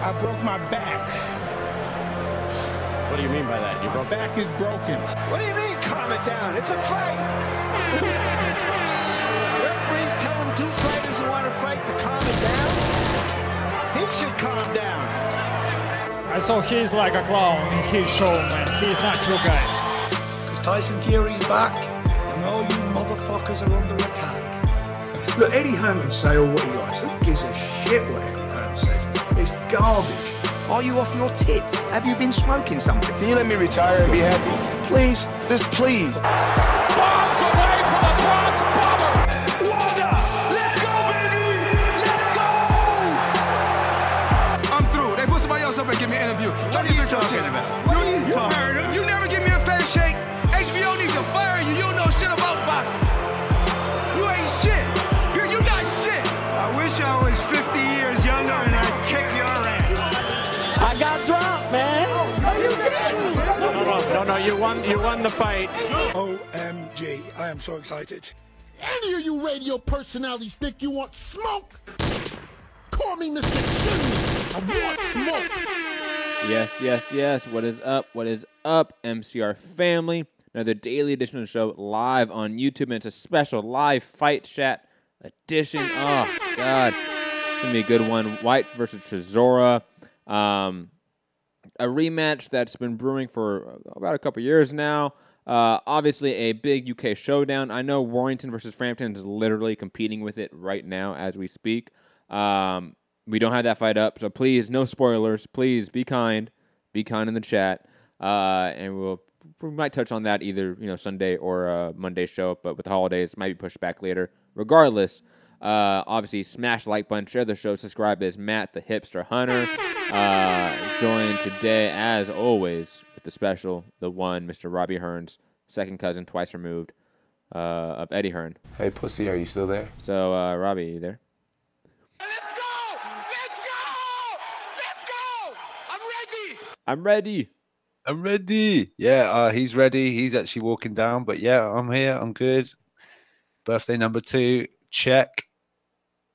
I broke my back. What do you mean by that? My back is broken. What do you mean, calm it down? It's a fight. Referees telling two fighters who want to fight to calm it down. He should calm down. So he's like a clown in his show, man. He's not your guy. Because Tyson Fury's back, and all you motherfuckers are under attack. Look, Eddie Hearn can say all what he likes. Who gives a shit what Eddie Hearn says? It's garbage. Are you off your tits? Have you been smoking something? Can you let me retire and be happy? Please? Just please. Bombs away from the Bronx Bomber! Wanda! Let's go, baby! Let's go! I'm through. They put somebody else up and give me an interview. What are you talking about? What are you talking about? You never give me a fair shake. HBO needs to fire you. You don't know shit about boxing. You ain't shit. You're not shit. I wish I was 50 years younger and I'd kick your ass. I got drunk, man. Are you kidding? No, you won the fight. OMG. I am so excited. Any of you radio personalities think you want smoke? Call me Mr. Chimney. I want smoke. Yes. What is up? What is up, MCR family? Another daily edition of the show live on YouTube, and it's a special live fight chat edition. Oh, God. It's going to be a good one. Whyte versus Chisora. A rematch that's been brewing for about a couple years now. Obviously, a big UK showdown. I know Warrington versus Frampton is literally competing with it right now as we speak. We don't have that fight up, so please, no spoilers. Please be kind. Be kind in the chat. And we might touch on that either Sunday or Monday show, but with the holidays, it might be pushed back later. Regardless, obviously, smash the like button, share the show, subscribe as Matt the Hipster Hunter. Joined today, as always, with the special, the one, Mr. Robbie Hearns, second cousin, twice removed, of Eddie Hearn. Hey, pussy, are you still there? So, Robbie, are you there? I'm ready. I'm ready. Yeah, he's ready. He's actually walking down. But yeah, I'm here. I'm good. Birthday number 2. Check.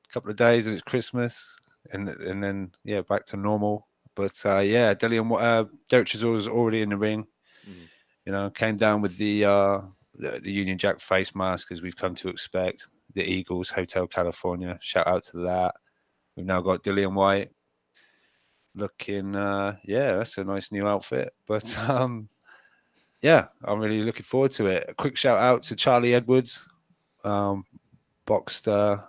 A couple of days and it's Christmas. And then, yeah, back to normal. But, yeah, Derek Chisora was already in the ring. Came down with the Union Jack face mask, as we've come to expect. The Eagles, Hotel California. Shout out to that. We've now got Dillian Whyte. Looking, yeah, that's a nice new outfit. But, yeah, I'm really looking forward to it. A quick shout out to Charlie Edwards. Boxed the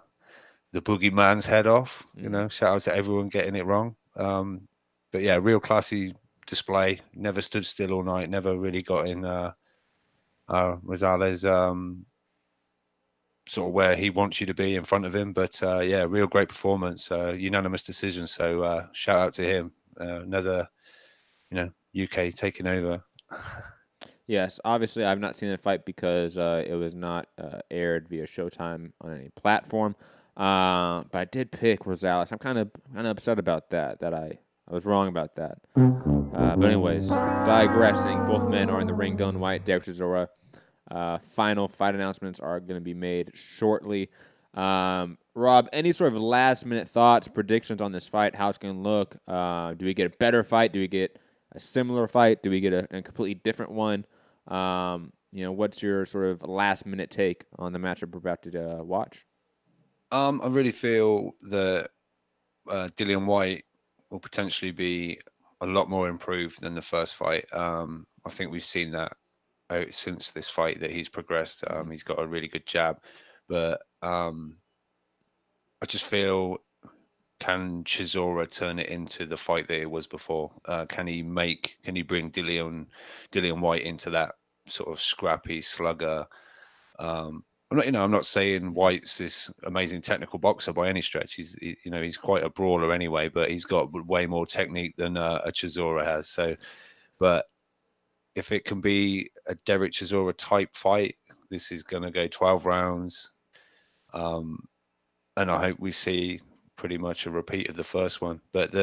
boogeyman's head off. Shout out to everyone getting it wrong. But, yeah, real classy display. Never stood still all night. Never really got in Rosales sort of where he wants you to be in front of him. But, yeah, real great performance. Unanimous decision. So shout out to him. Another, UK taking over. Yes, obviously I've not seen the fight because it was not aired via Showtime on any platform. But I did pick Rosales. I'm kind of upset about that I was wrong about that. But anyways, digressing. Both men are in the ring. Dillian Whyte, Derek Chisora. Final fight announcements are going to be made shortly. Rob, any sort of last-minute thoughts, predictions on this fight? How it's going to look? Do we get a better fight? Do we get a similar fight? Do we get a completely different one? What's your sort of last-minute take on the matchup we're about to watch? I really feel that Dillian Whyte will potentially be a lot more improved than the first fight. I think we've seen that since this fight that he's progressed. He's got a really good jab, but I just feel, can Chisora turn it into the fight that it was before? Can he bring Dillian Whyte into that sort of scrappy slugger? I'm not saying Whyte's this amazing technical boxer by any stretch. He's quite a brawler anyway, but he's got way more technique than a Chisora has. So, but if it can be a Derek Chisora type fight, this is going to go 12 rounds. And I hope we see pretty much a repeat of the first one. But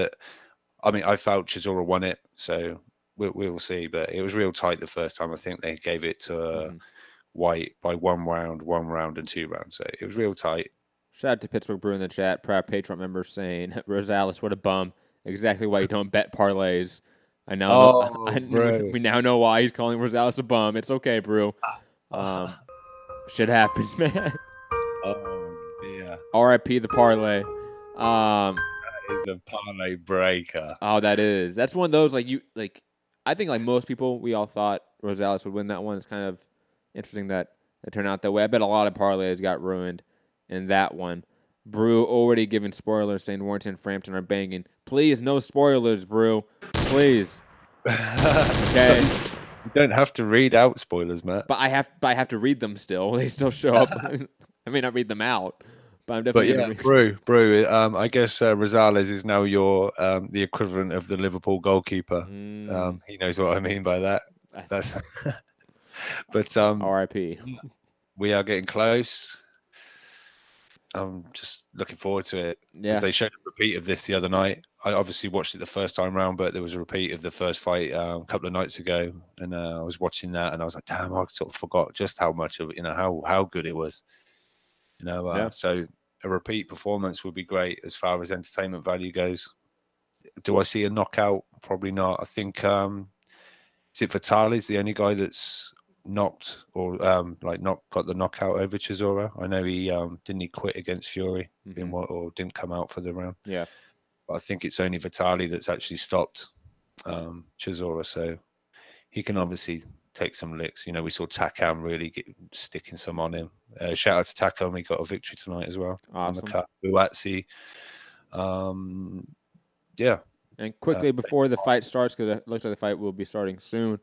I felt Chisora won it, so we'll see. But it was real tight the first time. I think they gave it to Whyte by 1 round, and 2 rounds. So it was real tight. Shout out to Pittsburgh Brew in the chat. Proud Patreon member saying, Rosales, what a bum. exactly why you don't bet parlays. I now Oh, we now know why he's calling Rosales a bum. It's okay, bro. Shit happens, man. Oh, yeah. R.I.P. the parlay. Is a parlay breaker. Oh, that is. That's one of those I think like most people, we all thought Rosales would win that one. It's kind of interesting that it turned out that way. I bet a lot of parlays got ruined in that one. Brew already giving spoilers saying Warrington and Frampton are banging. Please, no spoilers, Brew. Please. Okay. You don't have to read out spoilers, Matt. But I have to read them still. They still show up. I may not read them out, but I'm definitely going to read. Brew. I guess Rosales is now your the equivalent of the Liverpool goalkeeper. He knows what I mean by that. That's. But R.I.P. We are getting close. I'm just looking forward to it. Yeah. They showed a repeat of this the other night. I obviously watched it the first time round, but there was a repeat of the first fight a couple of nights ago, and I was watching that, and I was like, "Damn!" I sort of forgot just how much of it, how good it was. So a repeat performance would be great as far as entertainment value goes. Do I see a knockout? Probably not. I think is it Vitali's the only guy that's knocked or not got the knockout over Chisora? I know he didn't he quit against Fury or didn't come out for the round. Yeah. I think it's only Vitali that's actually stopped Chisora, so he can obviously take some licks. We saw Takam really sticking some on him. Shout out to Takam, he got a victory tonight as well. Awesome. On the cut. Buatsi. Yeah. And quickly before the fight starts, because it looks like the fight will be starting soon,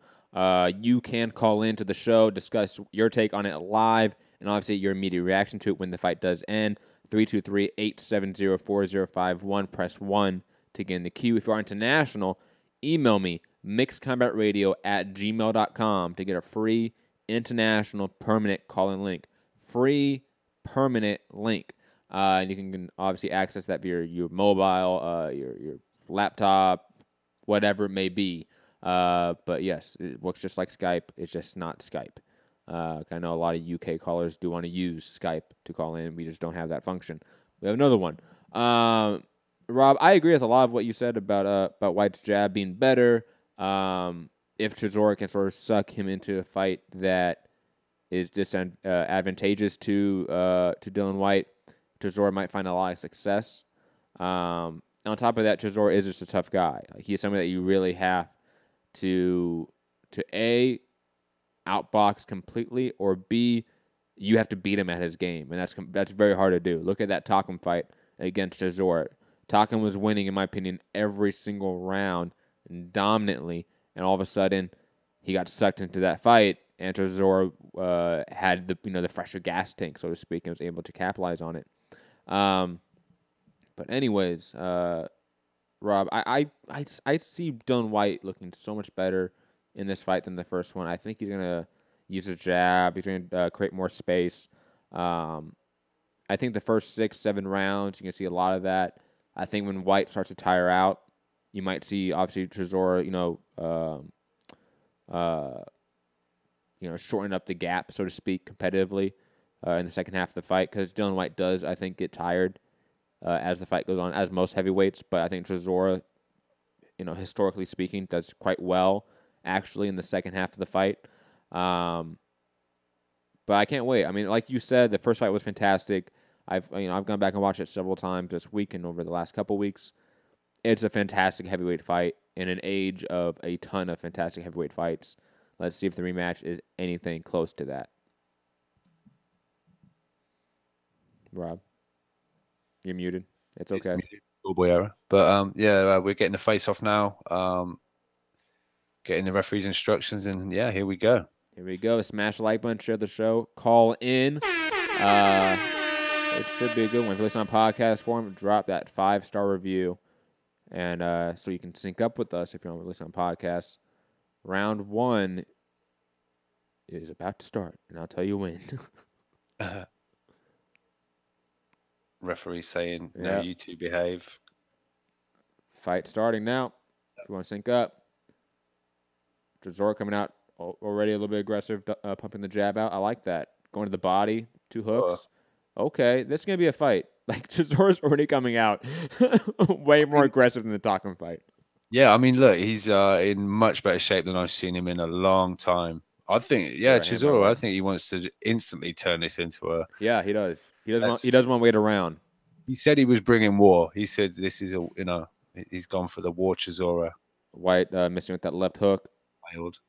you can call into the show, discuss your take on it live, and obviously your immediate reaction to it when the fight does end. 323-870-4051. Press 1 to get in the queue. If you are international, email me, mixedcombatradio@gmail.com to get a free international permanent call-in link. Free permanent link. And you can obviously access that via your mobile, your laptop, whatever it may be. But yes, it works just like Skype. It's just not Skype. I know a lot of UK callers do want to use Skype to call in. We just don't have that function. We have another one. Rob, I agree with a lot of what you said about Whyte's jab being better. If Chisora can sort of suck him into a fight that is disadvantageous to Dillian Whyte, Chisora might find a lot of success. On top of that, Chisora is just a tough guy. He's somebody that you really have to A, outbox completely, or B, you have to beat him at his game, and that's very hard to do. Look at that Takam fight against Chisora. Takam was winning, in my opinion, every single round dominantly, and all of a sudden he got sucked into that fight, and Chisora had the fresher gas tank, so to speak, and was able to capitalize on it. But anyways, Rob, I see Dillian Whyte looking so much better in this fight than the first one. I think he's going to use his jab. He's going to create more space. I think the first 6-7 rounds, you can see a lot of that. I think when Whyte starts to tire out, you might see, obviously, Chisora, shorten up the gap, so to speak, competitively in the second half of the fight, because Dillian Whyte does, I think, get tired as the fight goes on, as most heavyweights. But I think Chisora, historically speaking, does quite well actually in the second half of the fight. But I can't wait. I mean, like you said, the first fight was fantastic. I've gone back and watched it several times this week and over the last couple weeks. It's a fantastic heavyweight fight in an age of a ton of fantastic heavyweight fights. Let's see if the rematch is anything close to that. Rob, you're muted. It's okay. Boy error. But we're getting the face off now. Getting the referee's instructions, and here we go. Here we go. Smash the like button, share the show, call in. It should be a good one. If you listen on podcast form, drop that 5-star review, and so you can sync up with us if you want to listen on podcasts. Round 1 is about to start, and I'll tell you when. Referee saying, "No, you two behave." Fight starting now. If you want to sync up. Chisora coming out already a little bit aggressive, pumping the jab out. I like that. Going to the body, 2 hooks. Okay, this is going to be a fight. Like Chisora's already coming out way more aggressive than the Takam fight. Yeah, I mean, look, he's in much better shape than I've seen him in a long time. I think, yeah, Chisora, I think he wants to instantly turn this into a. Yeah, he does. He doesn't want to wait around. He said he was bringing war. He said this is he's gone for the war Chisora. Whyte missing with that left hook. Failed.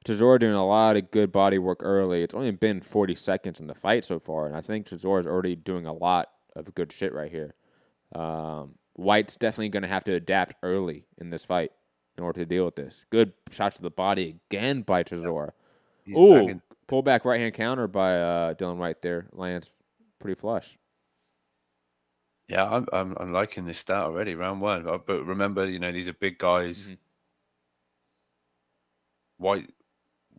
Chisora doing a lot of good body work early. It's only been 40 seconds in the fight so far, and I think Chisora's already doing a lot of good shit right here. Whyte's definitely going to have to adapt early in this fight in order to deal with this. Good shots to the body again by Chisora. Ooh, pull back right hand counter by Dillian Whyte there. Lands pretty flush. Yeah, I'm liking this start already, round one. But remember, these are big guys. Mm-hmm. Whyte.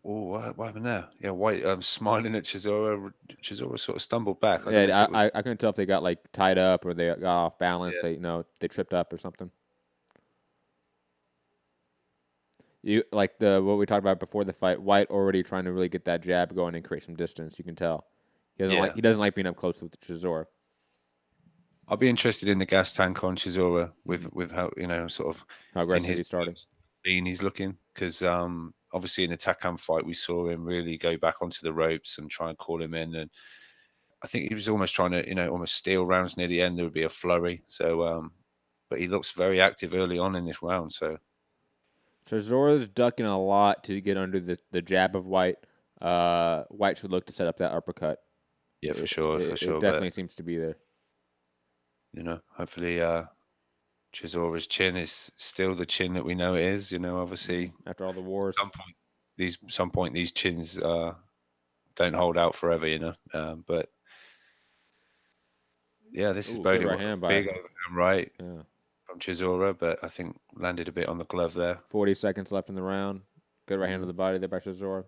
Oh, what happened there? Yeah, Whyte smiling at Chisora. Chisora sort of stumbled back. I couldn't tell if they got like tied up or they got off balance. Yeah. They tripped up or something. You like what we talked about before the fight. Whyte already trying to really get that jab going and create some distance. You can tell he doesn't like being up close with Chisora. I'll be interested in the gas tank on Chisora with how sort of how aggressive he's starting. Lean he's looking, because obviously in the Takam fight we saw him really go back onto the ropes and try and call him in, and I think he was almost trying to almost steal rounds near the end. There would be a flurry. So but he looks very active early on in this round. So Chisora's ducking a lot to get under the jab of Whyte. Whyte should look to set up that uppercut. Yeah, for sure. It definitely seems to be there. Hopefully Chisora's chin is still the chin that we know it is. Obviously after all the wars, some point these chins don't hold out forever. But yeah, this is boding big overhand right from Chisora, but I think landed a bit on the glove there. 40 seconds left in the round. Good right hand to the body there by Chisora.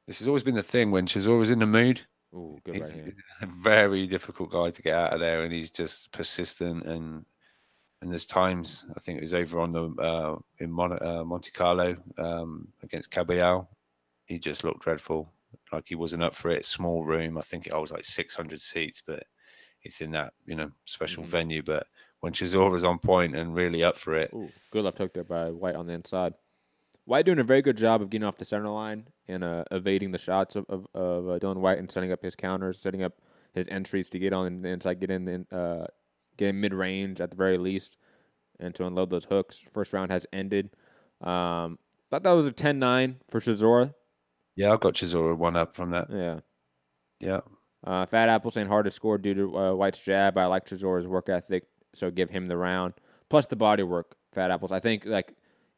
This has always been the thing when Chisora's in the mood. Ooh, good right hand. A very difficult guy to get out of there, and he's just persistent. And there's times, I think it was over on the in Monte Carlo against Caballero, he just looked dreadful, like he wasn't up for it. Small room, I think it was like 600 seats, but it's in that special venue. But when Chisora's on point and really up for it, ooh, good left hook there by Whyte on the inside. Whyte doing a very good job of getting off the center line and evading the shots of Dillian Whyte and setting up his counters, setting up his entries to get on the inside, get in mid-range at the very least, and to unload those hooks. First round has ended. Thought that was a 10-9 for Chisora. Yeah, I got Chisora one up from that. Yeah. Yeah. Fat Apple saying hard to score due to Whyte's jab. I like Chisora's work ethic, so give him the round. Plus the body work, Fat Apples. I think,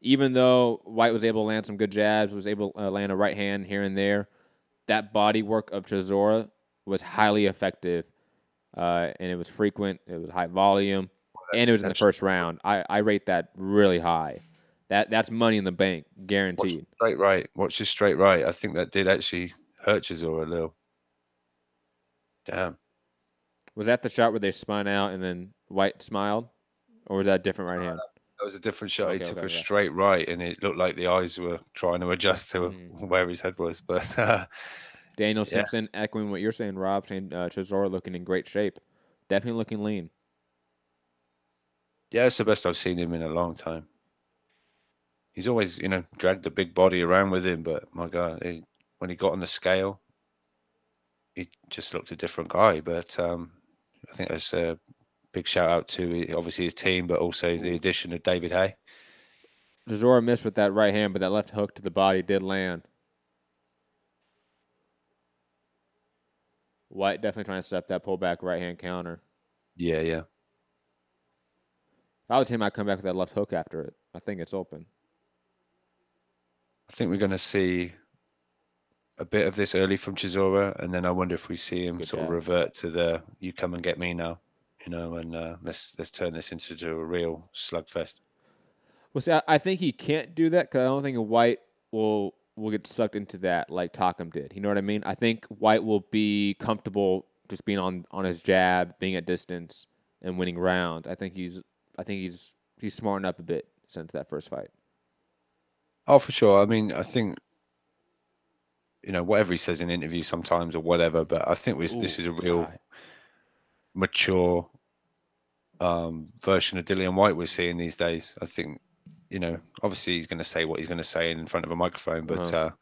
even though Whyte was able to land some good jabs, was able to land a right hand here and there, that body work of Chisora was highly effective, and it was frequent. It was high volume, and it was in the first round. I rate that really high. That's money in the bank, guaranteed. Watch his straight right. I think that did actually hurt Chisora a little. Damn. Was that the shot where they spun out and then Whyte smiled, or was that a different right hand? That was a different shot. He took a straight right, and it looked like the eyes were trying to adjust to where his head was. But Daniel Simpson echoing what you're saying, Rob, saying Chisora looking in great shape. Definitely looking lean. Yeah, it's the best I've seen him in a long time. He's always, dragged the big body around with him, but my God, when he got on the scale, he just looked a different guy. But I think that's a big shout out to obviously his team, but also the addition of David Hay. Chisora missed with that right hand, but that left hook to the body did land. Whyte definitely trying to set up that pullback right hand counter. Yeah. If I was him, I'd come back with that left hook after it. I think it's open. I think we're going to see a bit of this early from Chisora, and then I wonder if we see him of revert to the "you come and get me now," and let's turn this into a real slugfest. Well, see, I think he can't do that because I don't think Whyte will get sucked into that like Takam did. You know what I mean? I think Whyte will be comfortable just being on his jab, being at distance, and winning rounds. I think he's smartened up a bit since that first fight. Oh, for sure. I mean, I think whatever he says in interviews sometimes or whatever. But I think this is a real mature version of Dillian Whyte we're seeing these days. I think, obviously he's going to say what he's going to say in front of a microphone, but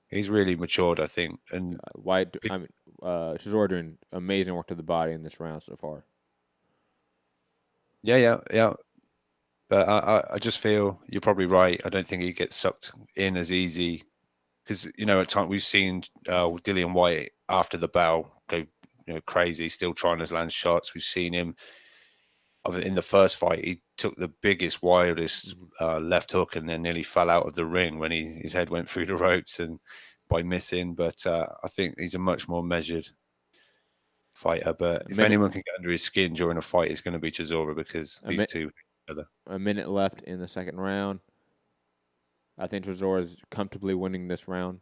he's really matured, I think. And Whyte, Chisora doing amazing work to the body in this round so far. Yeah. But I just feel you're probably right. I don't think he gets sucked in as easy because, at times we've seen Dillian Whyte after the bell go crazy, still trying to land shots. We've seen him in the first fight. He took the biggest, wildest left hook and then nearly fell out of the ring when his head went through the ropes and by missing. But I think he's a much more measured fighter. But if anyone can get under his skin during a fight, it's going to be Chisora because these two together. A minute left in the second round. I think Chisora is comfortably winning this round.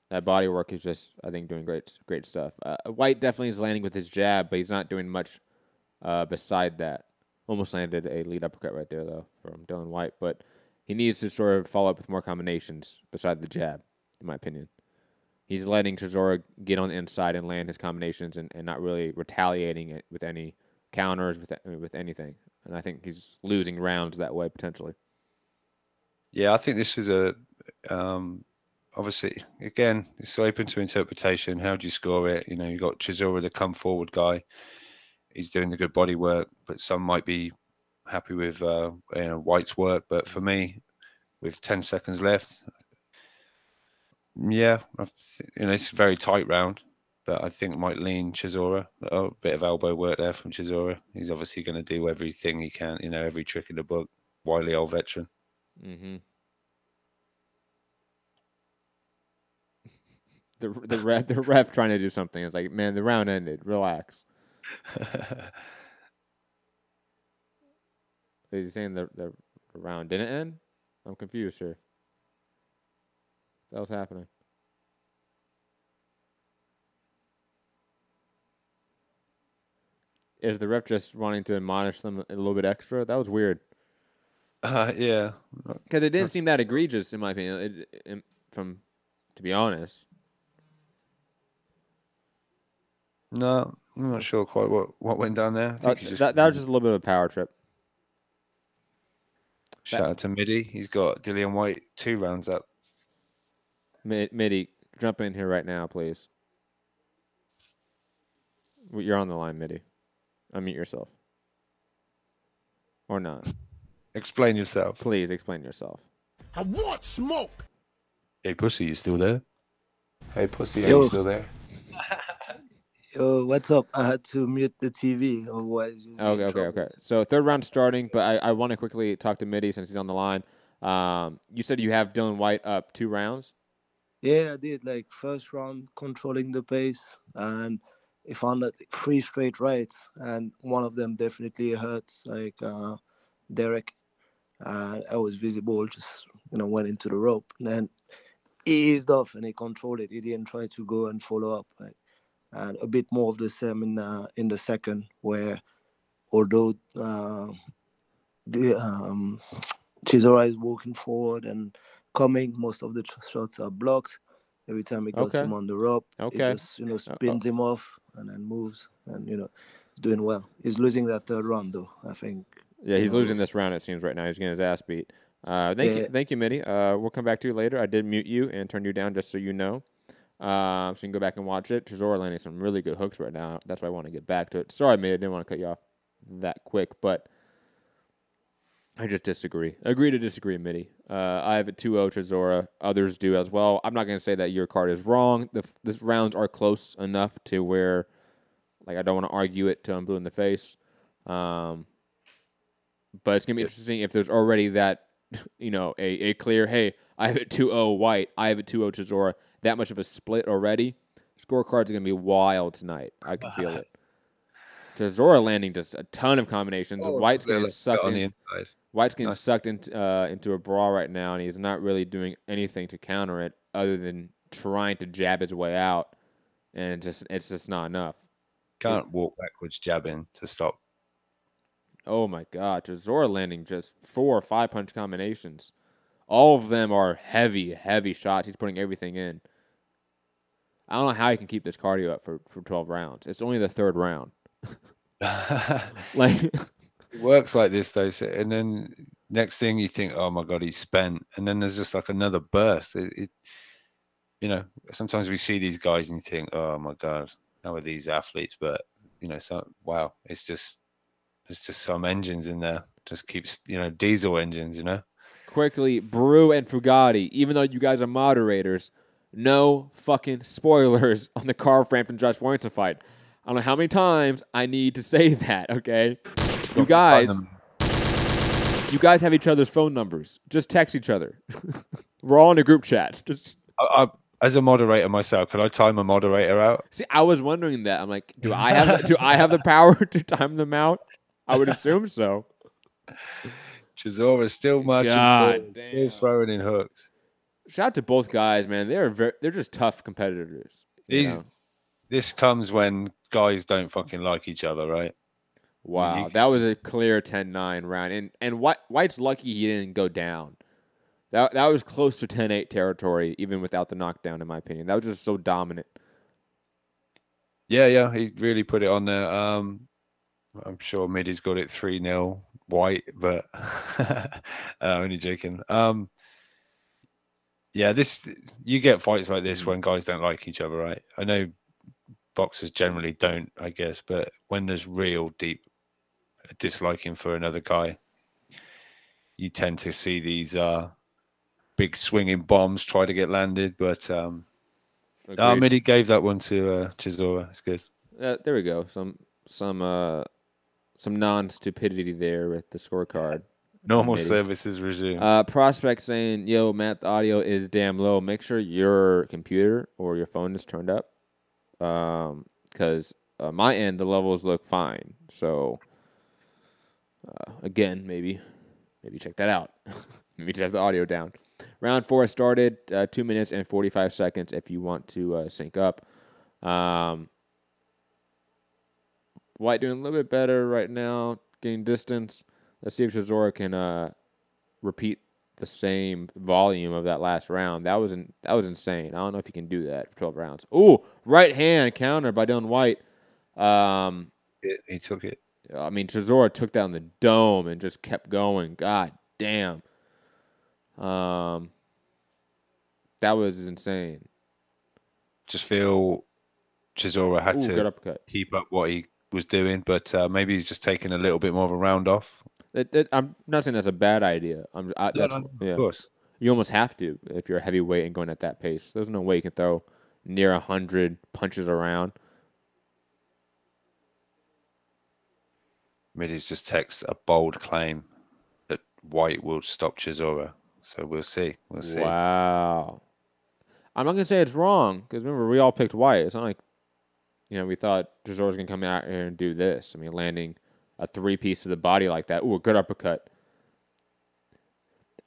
That body work is just, I think, doing great stuff. Whyte definitely is landing with his jab, but he's not doing much beside that. Almost landed a lead uppercut right there, though, from Dillian Whyte. But he needs to sort of follow up with more combinations beside the jab, in my opinion. He's letting Chisora get on the inside and land his combinations and not really retaliating it with any counters, with anything. And I think he's losing rounds that way, potentially. Yeah, I think this is a... obviously, again, it's open to interpretation. How do you score it? You got Chisora, the come forward guy. He's doing the good body work, but some might be happy with Whyte's work. But for me, with 10 seconds left, yeah, it's a very tight round, but I think it might lean Chisora. A bit of elbow work there from Chisora. He's obviously going to do everything he can, every trick in the book. Wily old veteran. Mm-hmm. The ref trying to do something. It's like, man, the round ended. Relax. Is he saying the round didn't end? I'm confused here. What was happening? Is the ref just wanting to admonish them a little bit extra? That was weird. Yeah. Because it didn't seem that egregious, in my opinion, to be honest. No, I'm not sure quite what went down there. I think that was just a little bit of a power trip. Shout out to Midi. He's got Dillian Whyte 2 rounds up. Midi, jump in here right now, please. You're on the line, Midi. Unmute yourself. Or not. Explain yourself. Please explain yourself. I want smoke. Hey, pussy, you still there? Hey, pussy, are you still there? Yo, what's up? I had to mute the TV, otherwise. Okay. So third round starting, but I want to quickly talk to Midi since he's on the line. You said you have Dillian Whyte up 2 rounds? Yeah, I did. Like, first round, controlling the pace, and I found that 3 straight rights, and one of them definitely hurts, like Derek. I was visible, just, went into the rope. And then he eased off, and he controlled it. He didn't try to go and follow up. And a bit more of the same in the second, where although Chisora is walking forward and coming, most of the shots are blocked. Every time he gets him on the rope, he just spins him off and then moves, and he's doing well. He's losing that third round though, I think. Yeah, he's losing this round, it seems, right now. He's getting his ass beat. Thank you, Midi. We'll come back to you later. I did mute you and turn you down just so you know. So you can go back and watch it. Chisora landing some really good hooks right now. That's why I want to get back to it. Sorry, Midi, I didn't want to cut you off that quick, but I just disagree. Agree to disagree, Midi. I have a 2-0 Chisora. Others do as well. I'm not going to say that your card is wrong. These rounds are close enough to where, I don't want to argue it till I'm blue in the face. But it's going to be interesting if there's already that, a clear, hey, I have a 2-0 Whyte, I have a 2-0 Chisora, that much of a split already. Scorecards are going to be wild tonight. I can feel it. Chisora landing just a ton of combinations. Whyte's getting sucked in. Whyte's getting sucked into a brawl right now, and he's not really doing anything to counter it other than trying to jab his way out, and it's just not enough. Can't walk backwards jabbing to stop. Oh my God, Chisora landing just 4 or 5 punch combinations. All of them are heavy, heavy shots. He's putting everything in. I don't know how he can keep this cardio up for 12 rounds. It's only the 3rd round. Like it works like this though, and then next thing you think, oh my god, he's spent, and then there's just like another burst. You know, sometimes we see these guys and you think, oh my god, how are these athletes? But you know, so wow, it's just some engines in there. Just keeps, you know, diesel engines, you know. Quickly, Brew and Fugatti, even though you guys are moderators, no fucking spoilers on the Carl Frampton Josh Warrington fight. I don't know how many times I need to say that, okay? You guys have each other's phone numbers. Just text each other. We're all in a group chat. Just as a moderator myself, can I time a moderator out? see, I was wondering that. I'm like, do I have the power to time them out? I would assume so. Chisora's still marching forward, still throwing in hooks. Shout out to both guys, man. They're just tough competitors. This comes when guys don't fucking like each other, right? Wow, that was a clear 10-9 round. And White's lucky he didn't go down. That was close to 10-8 territory, even without the knockdown, in my opinion. That was just so dominant. Yeah, he really put it on there. I'm sure Middy's got it 3-0 White, but only joking. Yeah, you get fights like this when guys don't like each other, right? I know boxers generally don't, I guess, but when there's real deep disliking for another guy, you tend to see these big swinging bombs try to get landed. But Middy gave that one to Chisora. It's good. There we go. Some non-stupidity there with the scorecard. Normal services resume. Prospect saying, yo, Matt, the audio is damn low. Make sure your computer or your phone is turned up. Because my end, the levels look fine. So, again, maybe check that out. Maybe just have the audio down. Round 4 started, 2 minutes and 45 seconds if you want to sync up. White doing a little bit better right now, getting distance. Let's see if Chisora can repeat the same volume of that last round. That was insane. I don't know if he can do that for 12 rounds. Ooh, right hand counter by Dillian Whyte. He took it. I mean, Chisora took down the dome and just kept going. God damn. That was insane. Just feel Chisora had to keep up what he was doing, but maybe he's just taking a little bit more of a round off. I'm not saying that's a bad idea. Of course. You almost have to if you're a heavyweight and going at that pace. There's no way you can throw near 100 punches around. Middy's just text a bold claim that White will stop Chisora. So we'll see. We'll see. Wow. I'm not going to say it's wrong because remember, we all picked White. It's not like, we thought Chisora's going to come out here and do this. I mean, landing a 3-piece to the body like that. Ooh, a good uppercut.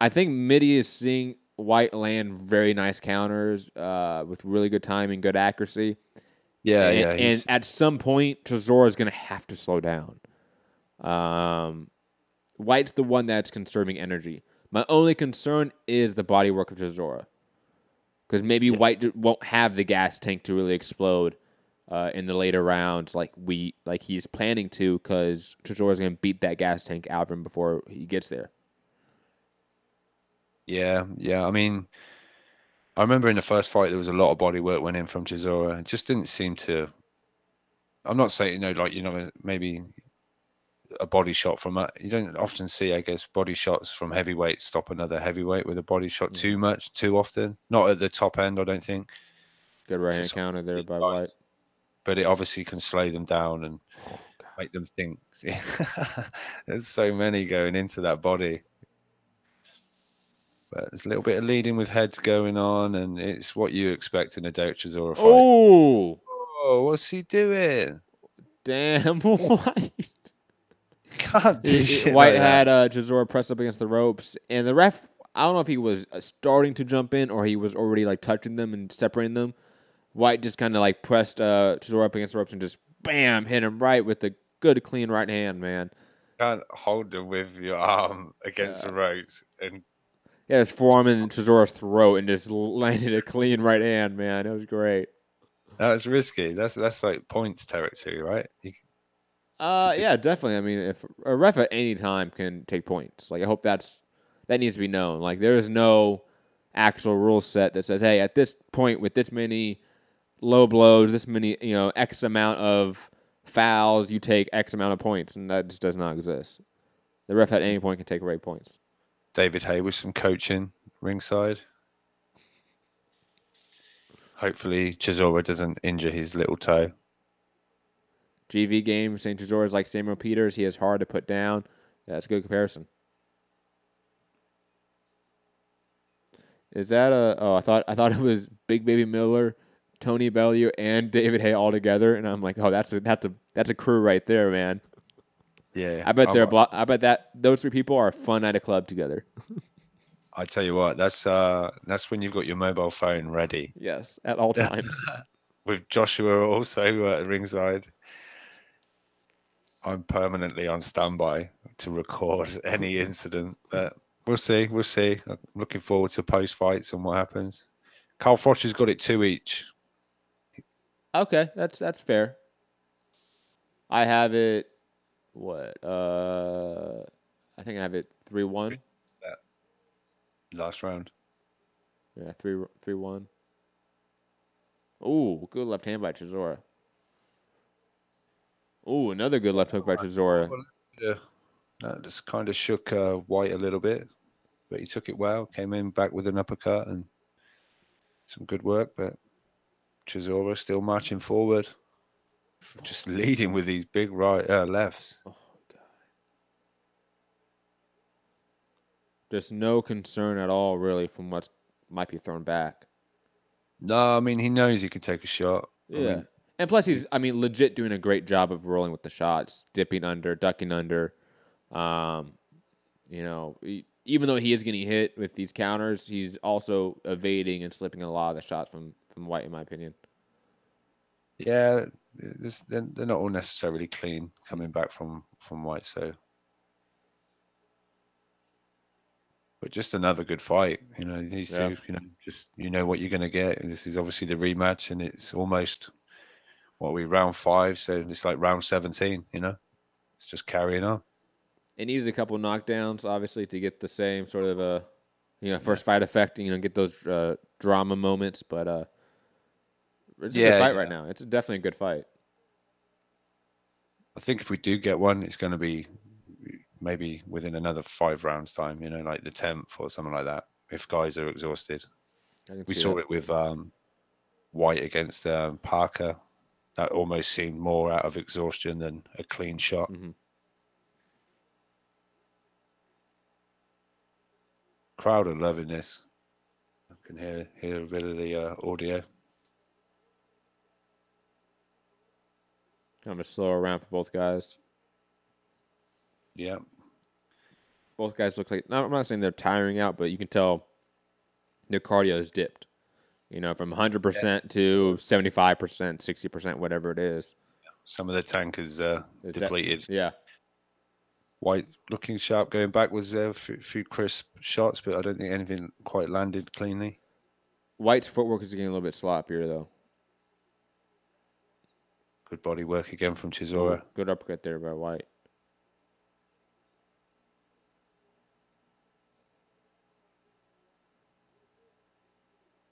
I think Middy is seeing White land very nice counters with really good timing, good accuracy. Yeah, and at some point, Chisora is going to have to slow down. White's the one that's conserving energy. My only concern is the body work of Chisora. Because maybe White won't have the gas tank to really explode in the later rounds like he's planning to, because Chisora's going to beat that gas tank out of him before he gets there. Yeah. I mean, I remember in the first fight there was a lot of body work went in from Chisora. It just didn't seem to. I'm not saying maybe a body shot from you don't often see, I guess, body shots from heavyweight stop another heavyweight with a body shot too often. Not at the top end, I don't think. Good right hand counter there by White. But it obviously can slow them down and make them think. There's so many going into that body. But there's a little bit of leading with heads going on, and it's what you expect in a Derek Chisora fight. Oh, what's he doing? Damn, White. Can't do shit White like had Chisora pressed up against the ropes, and the ref, I don't know if he was starting to jump in or he was already touching them and separating them. White just kind of pressed Chisora up against the ropes and just bam, hit him right with a good clean right hand, man. Can't hold him with your arm against the ropes and He had his forearm in Chisora's throat and just landed a clean right hand, man. It was great. That was risky. That's like points territory, right? Yeah, definitely. I mean, if a ref at any time can take points, like I hope that needs to be known. Like there is no actual rule set that says, hey, at this point with this many low blows, this many, X amount of fouls, you take X amount of points, and that just does not exist. The ref at any point can take away points. David Hay with some coaching ringside. Hopefully Chisora doesn't injure his little toe. GV game, St. Chisora is like Samuel Peters. He is hard to put down. Yeah, that's a good comparison. Is that I thought it was Big Baby Miller, Tony Bellew, and David Hay all together, and I'm like, oh, that's a crew right there, man. Yeah, I bet that those three people are a fun at a club together. I tell you what, that's when you've got your mobile phone ready. Yes, at all times. With Joshua also at ringside, I'm permanently on standby to record any incident. But we'll see. I'm looking forward to post fights and what happens. Carl Froch's got it 2 each. Okay, that's fair. I have it. What? I think I have it 3-1. Last round. Yeah, 3-1. Ooh, good left hand by Chisora. Ooh, another good left hook by Chisora. Yeah, that just kind of shook Whyte a little bit, but he took it well. Came in back with an uppercut and some good work, but Chisora still marching forward, just leading with these big lefts. Oh God! Just no concern at all, really, from what might be thrown back. No, I mean he knows he can take a shot. Yeah. And plus, he's, legit doing a great job of rolling with the shots, dipping under, ducking under. Even though he is getting hit with these counters, he's also evading and slipping a lot of the shots from Whyte, in my opinion. Yeah, they're not all necessarily clean coming back from Whyte, so. But just another good fight, These two, what you're going to get. This is obviously the rematch, and it's almost. Round 5, so it's like round 17, It's just carrying on. It needs a couple knockdowns, obviously, to get the same sort of first fight effect, get those drama moments, but it's a good fight right now. It's definitely a good fight. I think if we do get one, it's going to be maybe within another 5 rounds time, like the 10th or something like that, if guys are exhausted. We saw it with Whyte against Parker. That almost seemed more out of exhaustion than a clean shot. Mm-hmm. Crowd are loving this. I can hear a bit of the audio. Kind of a slower round for both guys. Yeah. Both guys look like, I'm not saying they're tiring out, but you can tell their cardio is dipped. From 100% to 75%, 60%, whatever it is. Some of the tank is depleted. Yeah. Whyte looking sharp going backwards there. A few crisp shots, but I don't think anything quite landed cleanly. Whyte's footwork is getting a little bit sloppier, though. Good body work again from Chisora. Good uppercut there by Whyte.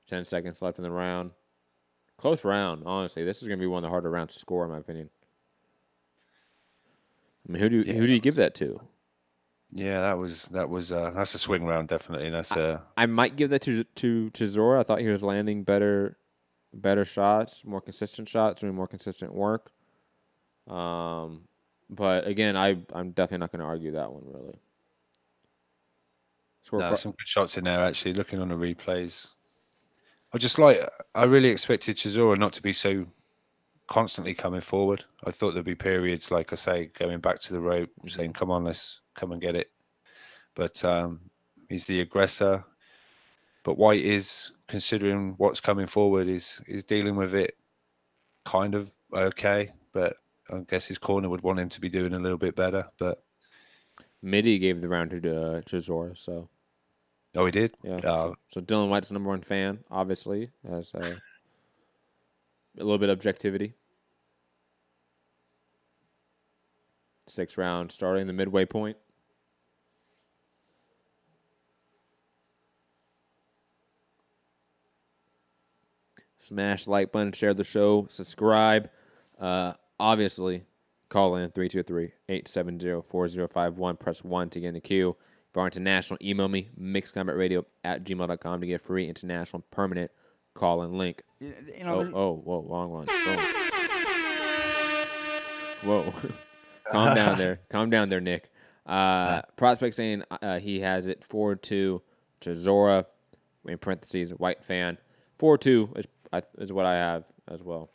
Ten seconds left in the round. Close round, honestly. This is going to be one of the harder rounds to score, in my opinion. I mean, who do you give that to? Yeah, that's a swing round, definitely. I might give that to Chisora. I thought he was landing better shots, more consistent shots, doing more consistent work. But again, I'm definitely not going to argue that one, really. Some good shots in there, actually. Looking on the replays. I really expected Chisora not to be so constantly coming forward. I thought there'd be periods, like I say, going back to the rope, saying, come on, let's come and get it. But he's the aggressor. But Whyte is, considering what's coming forward, is dealing with it kind of okay. But I guess his corner would want him to be doing a little bit better. But Midi gave the round to Chisora, so. Oh, he did? Yeah. So Dillian Whyte's the #1 fan, obviously, has a little bit of objectivity. 6th round starting the midway point. Smash the like button, share the show, subscribe. Obviously, call in 323-870-4051. Press 1 to get in the queue. If you're international, email me, mixedcombatradio@gmail.com to get free international permanent call-in link. Whoa, wrong one. Whoa. Calm down there, Nick. Prospect saying he has it 4-2. Chisora, in parentheses, White fan. 4-2 is what I have as well.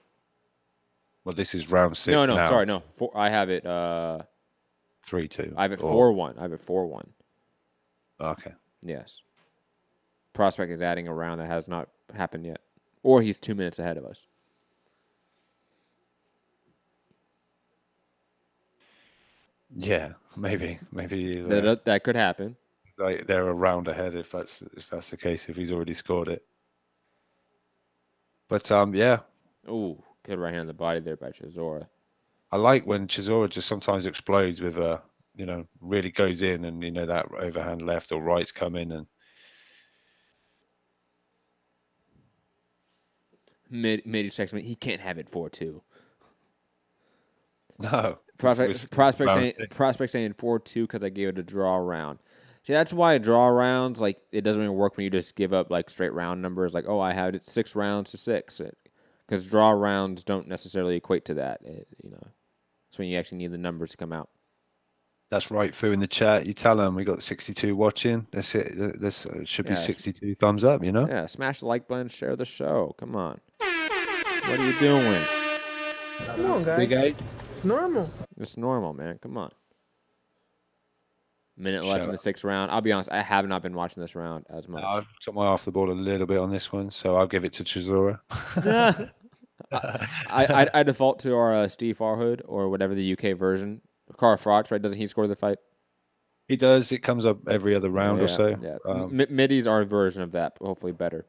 Well, this is round 6 No, now. sorry, no. I have it 3-2. I have it 4-1. I have it 4-1. Okay. Yes. Prospect is adding a round that has not happened yet. Or he's 2 minutes ahead of us. Yeah, maybe that could happen. Like they're a round ahead if that's the case, if he's already scored it. But yeah. Ooh, good right hand on the body there by Chisora. I like when Chisora just sometimes explodes with really goes in, and that overhand left or right's come in, and Mid text me, he can't have it 4-2. No. Prospect saying 4-2 because I gave it a draw round. See, that's why draw rounds, like, it doesn't really work when you just give up, like, straight round numbers. Like, I had it 6 rounds to 6. Because draw rounds don't necessarily equate to that. It's when you actually need the numbers to come out. That's right, Fu, in the chat. You tell them we got 62 watching. That's it. It should be 62 thumbs up, Yeah, smash the like button, share the show. Come on. What are you doing? Come on, guys. Big 8. It's normal. It's normal, man. Come on. Minute left in the 6th round. I'll be honest, I have not been watching this round as much. I've took my off the ball a little bit on this one, so I'll give it to Chisora. I default to our Steve Farhood or whatever the UK version. Carl Froch, right? Doesn't he score the fight? He does. It comes up every other round or so. Yeah. Middy's our version of that, but hopefully better.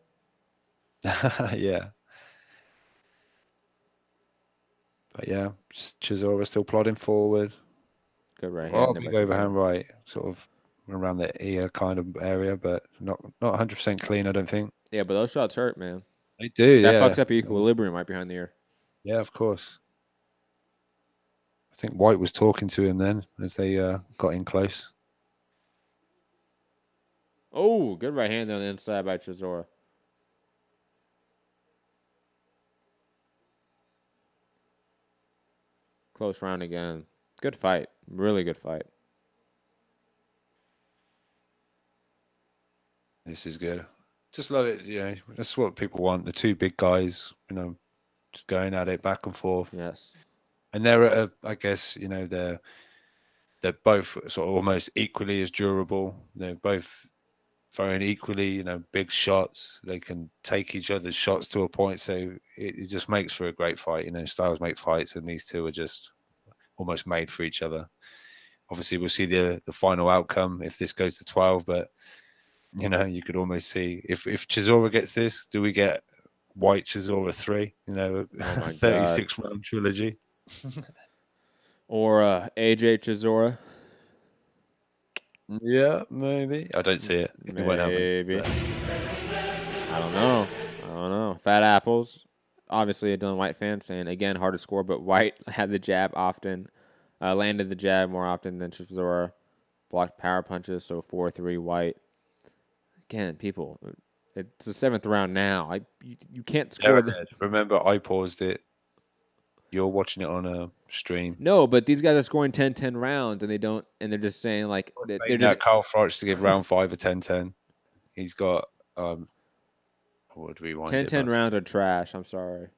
Yeah. But yeah, Chisora still plodding forward. Good right hand. Big overhand right, sort of around the ear kind of area, but not 100% clean, I don't think. Yeah, but those shots hurt, man. They do, That fucks up your equilibrium right behind the ear. Yeah, of course. I think White was talking to him then as they got in close. Oh, good right hand on the inside by Chisora. Close round again. Good fight. Really good fight. This is good. Just love it. That's what people want. The two big guys, just going at it back and forth. Yes. And they're at I guess, they're both sort of almost equally as durable. They're both throwing equally, big shots. They can take each other's shots to a point. So it just makes for a great fight. Styles make fights, and these two are just almost made for each other. Obviously, we'll see the final outcome if this goes to 12. But, you could almost see if Chisora gets this, do we get White Chisora 3? 36 round trilogy. Or AJ Chisora. Yeah, maybe. I don't see it. It won't happen. Maybe. I don't know. Fat apples. Obviously, a Dillian Whyte fan saying, again, hard to score, but White had the jab often. Landed the jab more often than Chisora. Blocked power punches, so 4-3 White. Again, people, it's the 7th round now. You can't score. Remember, I paused it. You're watching it on a stream. No, but these guys are scoring 10-10 rounds, and they're just saying like they're just Carl Froch to give round 5 a 10-10. He's got what do we want? 10-10 rounds are trash. I'm sorry.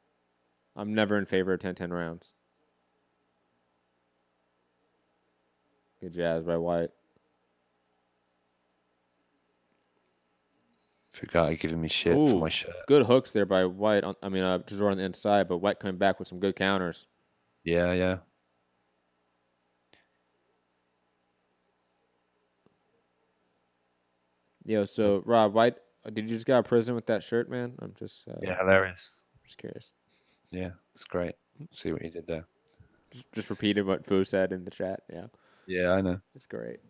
I'm never in favor of 10-10 rounds. Good jazz by White. Forgot he giving me shit for my shirt. Good hooks there by White. Chisora on the inside, but White coming back with some good counters. Yeah. Yo, so Rob, why did you just get out of prison with that shirt, man? I'm just Yeah, hilarious. just curious. Yeah, it's great. See what you did there. Just repeated what Fu said in the chat. Yeah, Yeah, I know. it's great.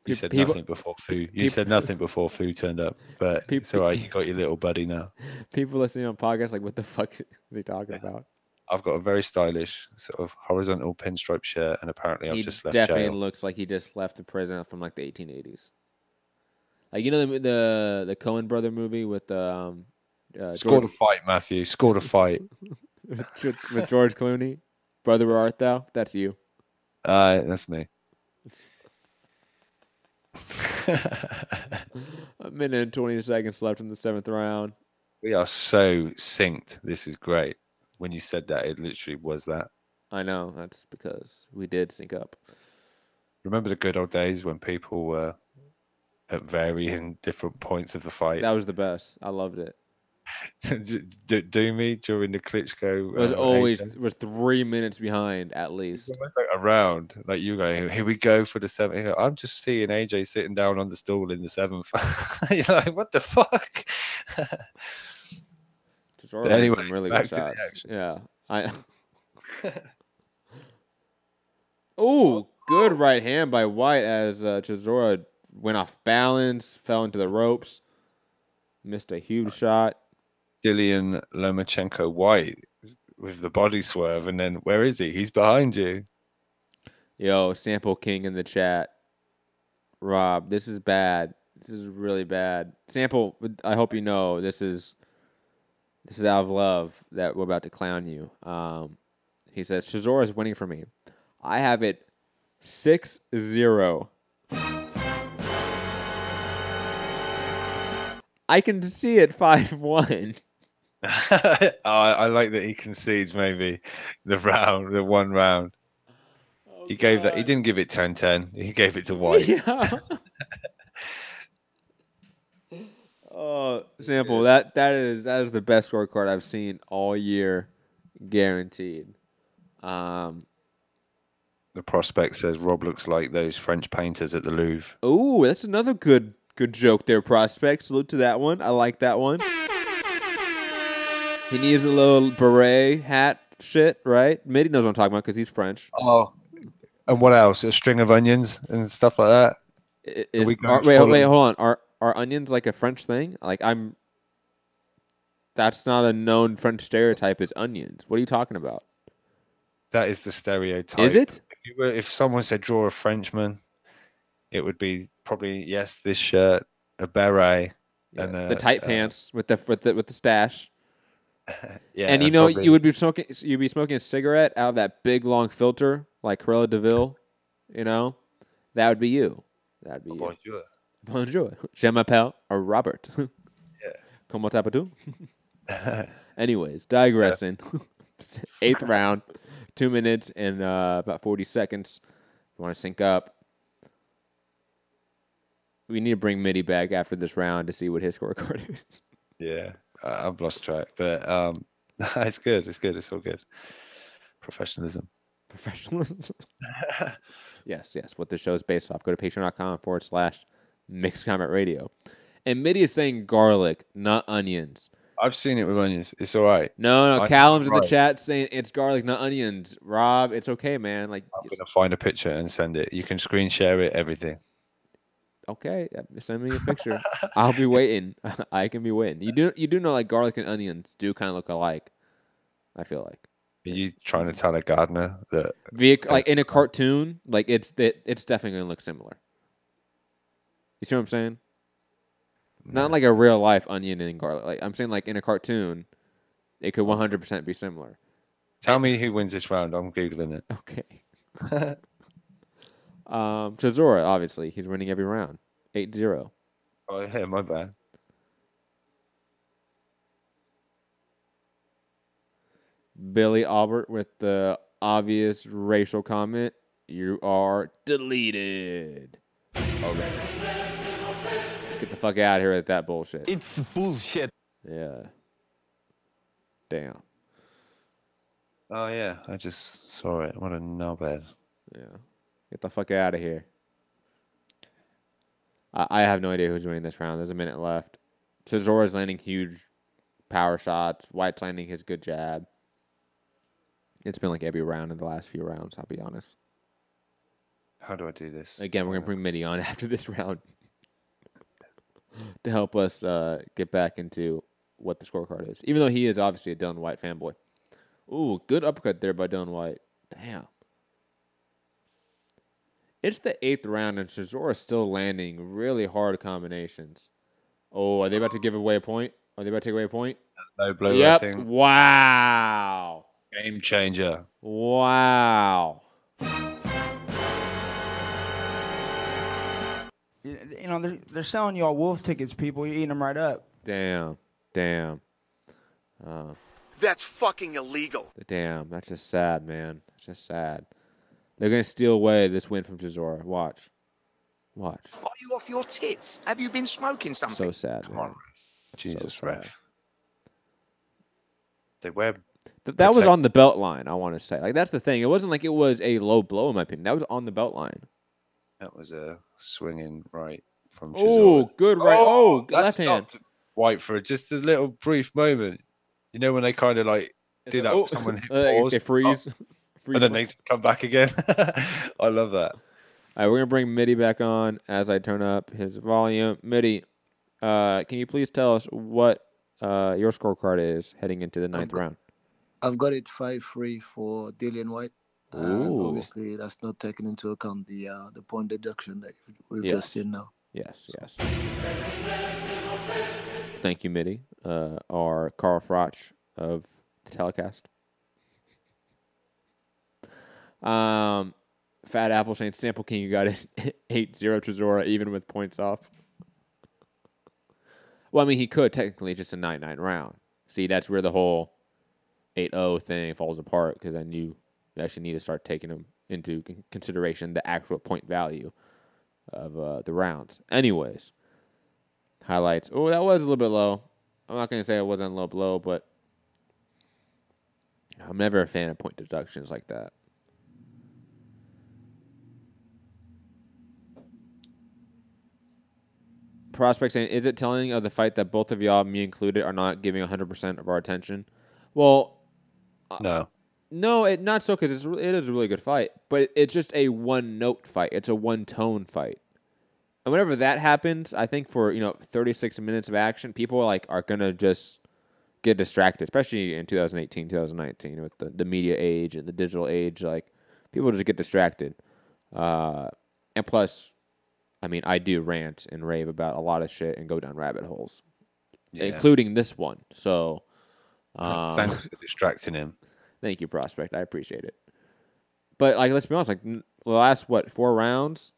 You said People- nothing before Fu. You said nothing before Fu turned up, but it's all right. You got your little buddy now. People listening on podcasts like, what the fuck is he talking about? I've got a very stylish sort of horizontal pinstripe shirt, and apparently I've He just left definitely jail. looks like he just left the prison from like the 1880s. Like the Coen brother movie with Scored a fight, Matthew. Scored a fight. with George Clooney. Brother, where art thou? That's you. That's me. A minute and 20 seconds left in the 7th round. We are so synced. This is great. When you said that, it literally was that. I know. That's because we did sync up. Remember the good old days when people were at varying different points of the fight? That was the best. I loved it. Do me during the Klitschko. It was always was 3 minutes behind at least. It's almost like a round. Like you go, here we go for the 7th. I'm just seeing AJ sitting down on the stool in the 7th. You're like, what the fuck? Chisora had some really good shots. Yeah. Oh, good right hand by Whyte as Chisora went off balance, fell into the ropes, missed a huge shot. Dillian Whyte with the body swerve, and then where is he? He's behind you. Yo, Sample King in the chat. Rob, this is bad. This is really bad. Sample, I hope you know this is out of love that we're about to clown you. He says, Chisora is winning for me. I have it 6-0. I can see it 5-1. I like that he concedes maybe the one round. He gave that. He didn't give it 10-10. He gave it to Whyte. Yeah. Oh, Sample, that is the best scorecard I've seen all year, guaranteed. The prospect says Rob looks like those French painters at the Louvre. Oh, that's another good joke there, prospect. Salute to that one. I like that one. He needs a little beret hat shit, right? Mitty knows what I'm talking about because he's French. Oh, and what else? A string of onions and stuff like that. Wait, hold on. Are onions like a French thing? That's not a known French stereotype as onions. What are you talking about? That is the stereotype. Is it? If someone said draw a Frenchman, it would be probably this shirt, a beret, yes, and the tight pants with the stash. Yeah, and probably, you'd be smoking a cigarette out of that big long filter like Cruella DeVille. That would be you. That'd be you. Bonjour. Bonjour. Je m'appelle Robert. Yeah. Comment t'appelles-tu? Anyways, digressing. 8th round, 2 minutes and about 40 seconds. You want to sync up. We need to bring Mitty back after this round to see what his scorecard is. Yeah, I've lost track, but it's good. It's good. It's all good. Professionalism. Yes. What the show is based off. Go to patreon.com/Mixed Comment Radio. And Mitty is saying garlic, not onions. I've seen it with onions. It's all right. No. Callum's in the chat saying it's garlic, not onions. Rob, it's okay, man. I'm gonna find a picture and send it. You can screen share it. Everything. Okay, send me a picture. I'll be waiting. I can be waiting. You do know garlic and onions do kind of look alike. I feel like. Are you trying to tell a gardener that in a cartoon, it's definitely gonna look similar. You see what I'm saying? Not like a real life onion and garlic. I'm saying in a cartoon, it could 100% be similar. Tell me who wins this round. I'm googling it. Okay. Chisora, obviously, he's winning every round. 8-0. Oh yeah, my bad. Billy Albert with the obvious racial comment. You are deleted. Okay. Get the fuck out of here with that bullshit. It's bullshit. Yeah. Damn. Oh yeah, I just saw it. What a knobhead. Yeah. Get the fuck out of here. I have no idea who's winning this round. There's a minute left. Chisora's landing huge power shots. White's landing his good jab. It's been like every round in the last few rounds, I'll be honest. How do I do this? Again, we're going to bring Mitty on after this round to help us get back into what the scorecard is. Even though he is obviously a Dillian Whyte fanboy. Ooh, good uppercut there by Dillian Whyte. Damn. It's the 8th round, and Chisora's still landing really hard combinations. Oh, are they about to give away a point? Are they about to take away a point? No blow. Yep. Wow. Game changer. Wow. You know, they're selling y'all wolf tickets, people. You're eating them right up. Damn. That's fucking illegal. Damn. That's just sad, man. That's just sad. They're going to steal away this win from Chisora. Watch. Are you off your tits? Have you been smoking something? So sad. Come on, Jesus, so ref. They wear. That was on the belt line, I want to say. Like, that's the thing. It wasn't like it was a low blow, in my opinion. That was on the belt line. That was a swinging right from Chisora. Oh, good right. Oh, left hand. White for just a little brief moment. You know when they kind of like do that with someone who pause, they freeze. And then they come back again. I love that. All right, we're going to bring Mitty back on as I turn up his volume. Mitty, can you please tell us what your scorecard is heading into the 9th round? I've got it 5-3 for Dillian Whyte. And obviously, that's not taken into account the point deduction that we've just seen now. Yes. Thank you, Mitty. Our Carl Froch of the telecast. Fat Apple saying Sample King, you got it 8-0 Chisora, even with points off. Well, I mean, he could technically just a 9-9 round. See, that's where the whole 8-0 thing falls apart, because then you actually need to start taking them into consideration the actual point value of the rounds. Anyways, highlights. Oh, that was a little bit low. I'm not going to say it wasn't a little low, but I'm never a fan of point deductions like that. Prospect saying, is it telling of the fight that both of y'all, me included, are not giving 100% of our attention? Well, no. No, not so, because it is a really good fight. But it's just a one-note fight. It's a one-tone fight. And whenever that happens, I think for 36 minutes of action, people are going to just get distracted, especially in 2018, 2019, with the media age and the digital age. People just get distracted. And plus, I mean, I do rant and rave about a lot of shit and go down rabbit holes, including this one. So, thanks for distracting him. Thank you, Prospect. I appreciate it. But let's be honest. The last 4 rounds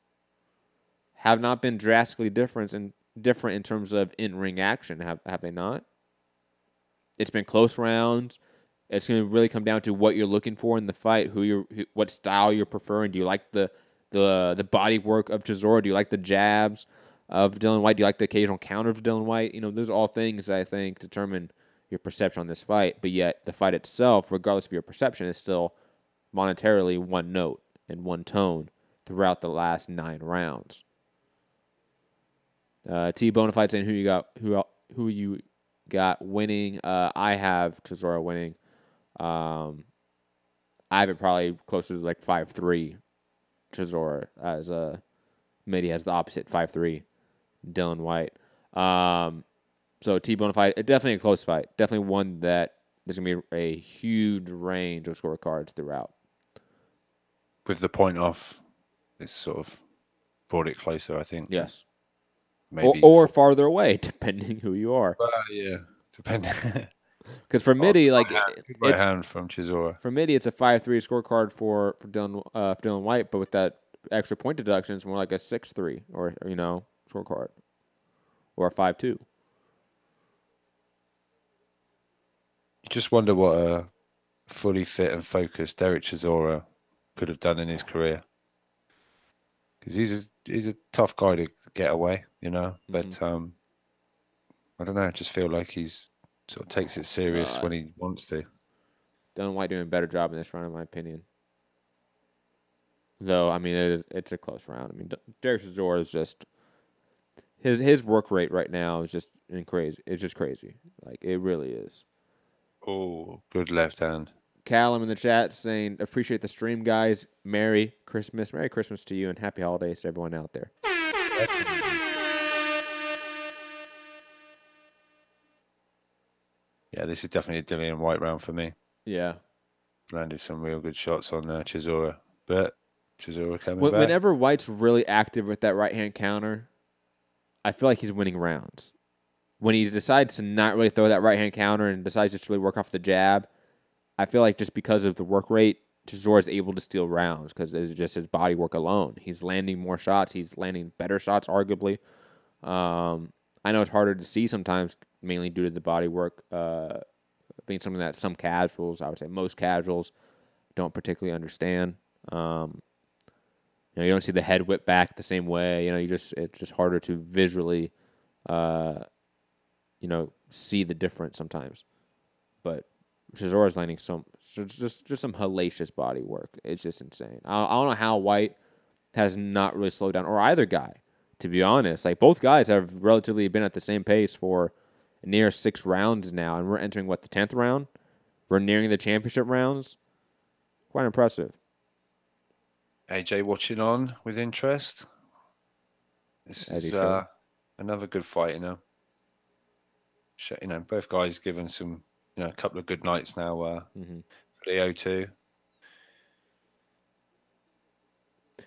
have not been drastically different in terms of in-ring action. Have they not? It's been close rounds. It's going to really come down to what you're looking for in the fight, what style you're preferring. Do you like the body work of Chisora? Do you like the jabs of Dillian Whyte? Do you like the occasional counter of Dillian Whyte? Those are all things that I think determine your perception on this fight. But yet, the fight itself, regardless of your perception, is still monetarily one note and one tone throughout the last 9 rounds. T Bonafide saying who you got winning. I have Chisora winning. I have it probably closer to 5-3. Chisora, as Mitty has the opposite 5-3, Dillian Whyte. So T-Bone fight, definitely a close fight. Definitely one that there's going to be a huge range of scorecards throughout. With the point off, it's sort of brought it closer, I think. Yes. Maybe or farther away, depending who you are. Yeah, depending. Because for Mitty, right hand from Chisora. For Mitty, it's a 5-3 scorecard for Dillian Whyte, but with that extra point deduction, it's more like a 6-3 or scorecard, or a 5-2. You just wonder what a fully fit and focused Derek Chisora could have done in his career, because he's a tough guy to get away, But I don't know. I just feel like he's sort of takes it serious when he wants to. Dillian Whyte doing a better job in this round, in my opinion. Though, I mean, it's a close round. I mean, Derek Chisora is just His work rate right now is just crazy. It's just crazy. Like, it really is. Oh, good left hand. Callum in the chat saying, appreciate the stream, guys. Merry Christmas. Merry Christmas to you and happy holidays to everyone out there. Yeah, this is definitely a Dillian Whyte round for me. Yeah. Landed some real good shots on Chisora. But Chisora coming back. Whenever White's really active with that right-hand counter, I feel like he's winning rounds. When he decides to not really throw that right-hand counter and decides just to really work off the jab, I feel like just because of the work rate, Chisora is able to steal rounds because it's just his body work alone. He's landing more shots. He's landing better shots, arguably. I know it's harder to see sometimes, mainly due to the body work being something that some casuals, I would say most casuals, don't particularly understand. You don't see the head whip back the same way. It's just harder to visually, see the difference sometimes. But Chisora's landing just some hellacious body work. It's just insane. I don't know how Whyte has not really slowed down, or either guy, to be honest. Like, both guys have relatively been at the same pace for near 6 rounds now, and we're entering, the 10th round? We're nearing the championship rounds. Quite impressive. AJ watching on with interest. This is another good fight, Both guys given some, a couple of good nights now for the O2.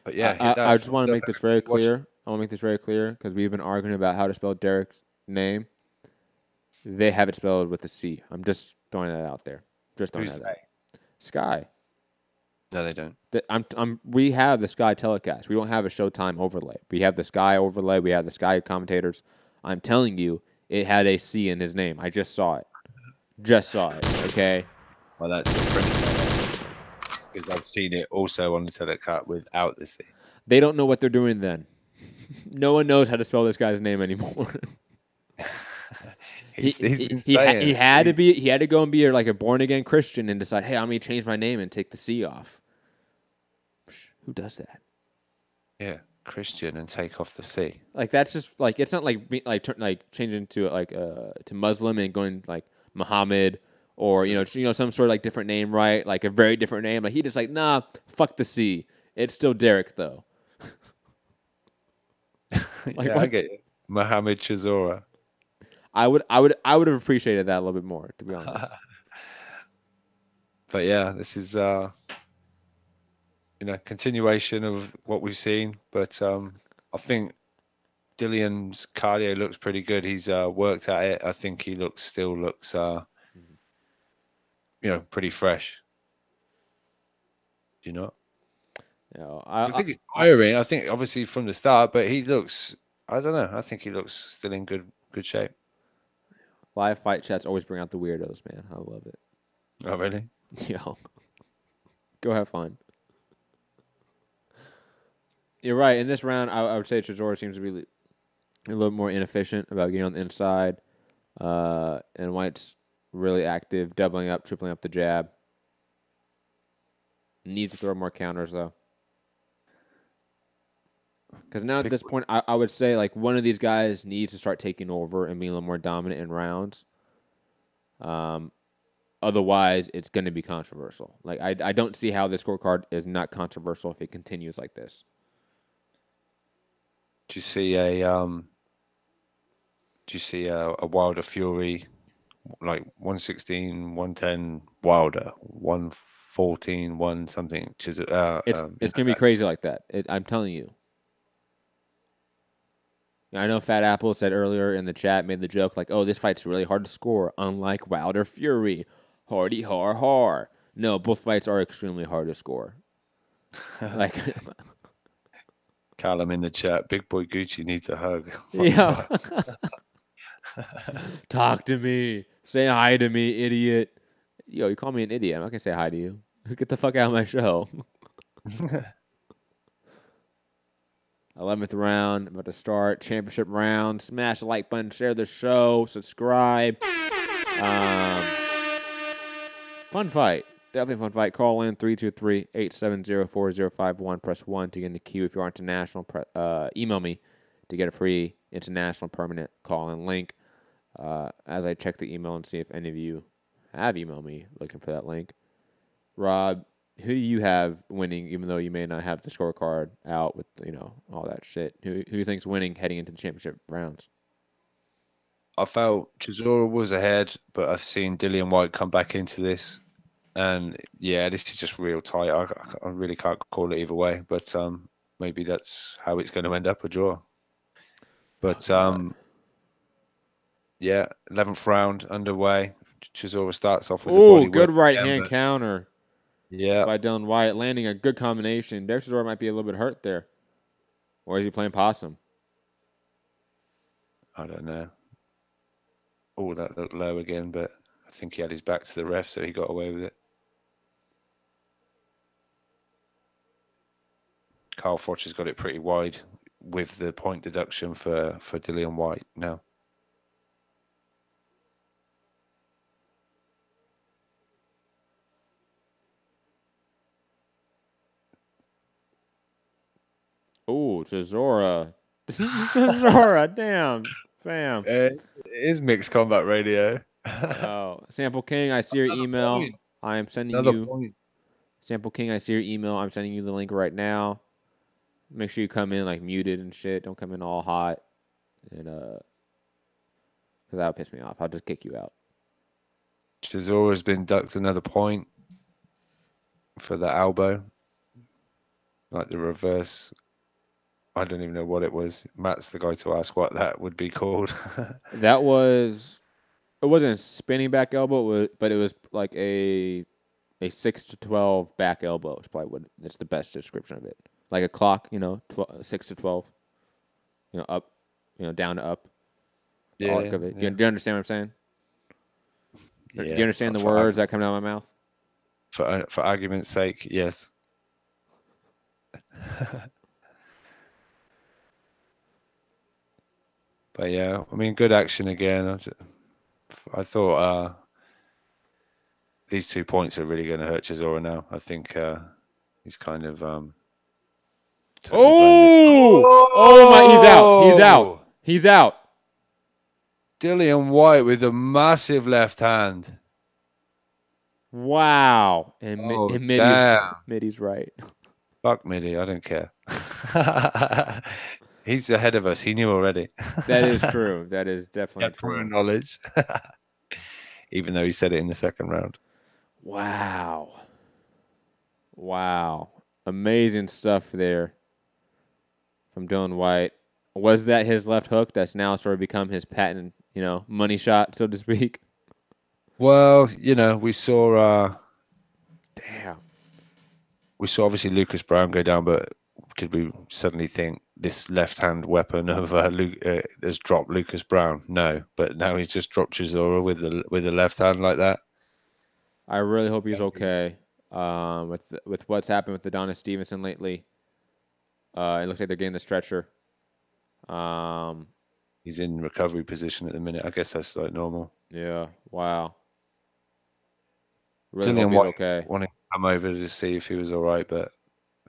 But yeah, I just want to make this very clear. I want to make this very clear because we've been arguing about how to spell Derek's name. They have it spelled with a C. I'm just throwing that out there. Just throwing that out. Sky. No, they don't. We have the Sky telecast. We don't have a Showtime overlay. We have the Sky overlay. We have the Sky commentators. I'm telling you, it had a C in his name. I just saw it. Okay? Well, that's different. Because I've seen it also on the telecast without the C. They don't know what they're doing then. No one knows how to spell this guy's name anymore. He had to go and be like a born again Christian and decide, hey, I'm gonna change my name and take the C off. Who does that? Yeah, Christian and take off the C. Like, that's just like, it's not like changing to to Muslim and going like Muhammad or some sort of like different name, right? Like a very different name. Like, he just like, nah, fuck the C. It's still Derek though. Yeah, I get you. Mohammed Chisora. I would have appreciated that a little bit more, to be honest. But yeah, this is continuation of what we've seen. But I think Dillian's cardio looks pretty good. He's worked at it. I think he still looks pretty fresh. Do you not? I think he's tiring. I think obviously from the start, but he looks. I don't know. I think he looks still in good shape. Live fight chats always bring out the weirdos, man. I love it. Oh, really? Yeah. Go have fun. You're right. In this round, I would say Chisora seems to be a little more inefficient about getting on the inside. And Whyte's really active, doubling up, tripling up the jab. Needs to throw more counters, though. Because now at this point, I would say like one of these guys needs to start taking over and being a little more dominant in rounds. Otherwise, it's going to be controversial. Like, I don't see how this scorecard is not controversial if it continues like this. Do you see a Wilder Fury, like 116, 110 Wilder, 114, 1 something? It's going to be crazy like that. I'm telling you. I know Fat Apple said earlier in the chat, made the joke like, oh, this fight's really hard to score, unlike Wilder Fury. Hardy har har. No, both fights are extremely hard to score. Like, Callum in the chat, big boy Gucci needs a hug. Yeah. Talk to me. Say hi to me, idiot. Yo, you call me an idiot. I'm not going to say hi to you. Get the fuck out of my show. 11th round, about to start. Championship round. Smash the like button, share the show, subscribe. Fun fight. Definitely fun fight. Call in 323-870-4051. Press 1 to get in the queue. If you are international, email me to get a free international permanent call-in link. As I check the email and see if any of you have emailed me looking for that link. Rob, who do you have winning, even though you may not have the scorecard out with, all that shit? Who do you think's winning heading into the championship rounds? I felt Chisora was ahead, but I've seen Dillian Whyte come back into this. And, yeah, this is just real tight. I really can't call it either way. But maybe that's how it's going to end up, a draw. But, yeah, 11th round underway. Chisora starts off with a good right-hand counter. Yeah. By Dillian Whyte, landing a good combination. Derek Chisora might be a little bit hurt there. Or is he playing possum? I don't know. Oh, that looked low again, but I think he had his back to the ref, so he got away with it. Carl Froch has got it pretty wide with the point deduction for Dillian Whyte now. Oh, Chisora. Chisora, damn. Fam. It is Mixed Combat Radio. Oh, Sample King, I see your email. Point. I am sending Another point. Sample King, I see your email. I'm sending you the link right now. Make sure you come in like muted and shit. Don't come in all hot. And because that'll piss me off. I'll just kick you out. Chisora's been ducked another point for the elbow. Like the reverse. I don't even know what it was. Matt's the guy to ask what that would be called. That was, it wasn't a spinning back elbow, but it was like a 6 to 12 back elbow. It's probably what, that's the best description of it. Like a clock, 6 to 12. Up, down to up. Yeah. Arc of it. Do you understand what I'm saying? Yeah. Do you understand the words that come out of my mouth? For argument's sake, yes. But yeah, I mean, good action again. I thought these 2 points are really going to hurt Chisora now. I think he's kind of. Oh my! He's out. He's out. Dillian Whyte with a massive left hand. Wow! And Middy's right. Fuck Middy, I don't care. He's ahead of us. He knew already. That is true. That is definitely true. Knowledge. Even though he said it in the second round. Wow. Wow. Amazing stuff there from Dillian Whyte. Was that his left hook that's now sort of become his patent, money shot, so to speak? Well, we saw... Damn. We saw obviously Lucas Brown go down, but did we suddenly think this left-hand weapon of has dropped Lucas Brown? No, but now he's just dropped Chisora with the left hand like that. I really hope he's okay. With what's happened with Adonis Stevenson lately, it looks like they're getting the stretcher. He's in recovery position at the minute. I guess that's like normal. Yeah. Wow. Really hope he's okay. Wanting to come over to see if he was all right, but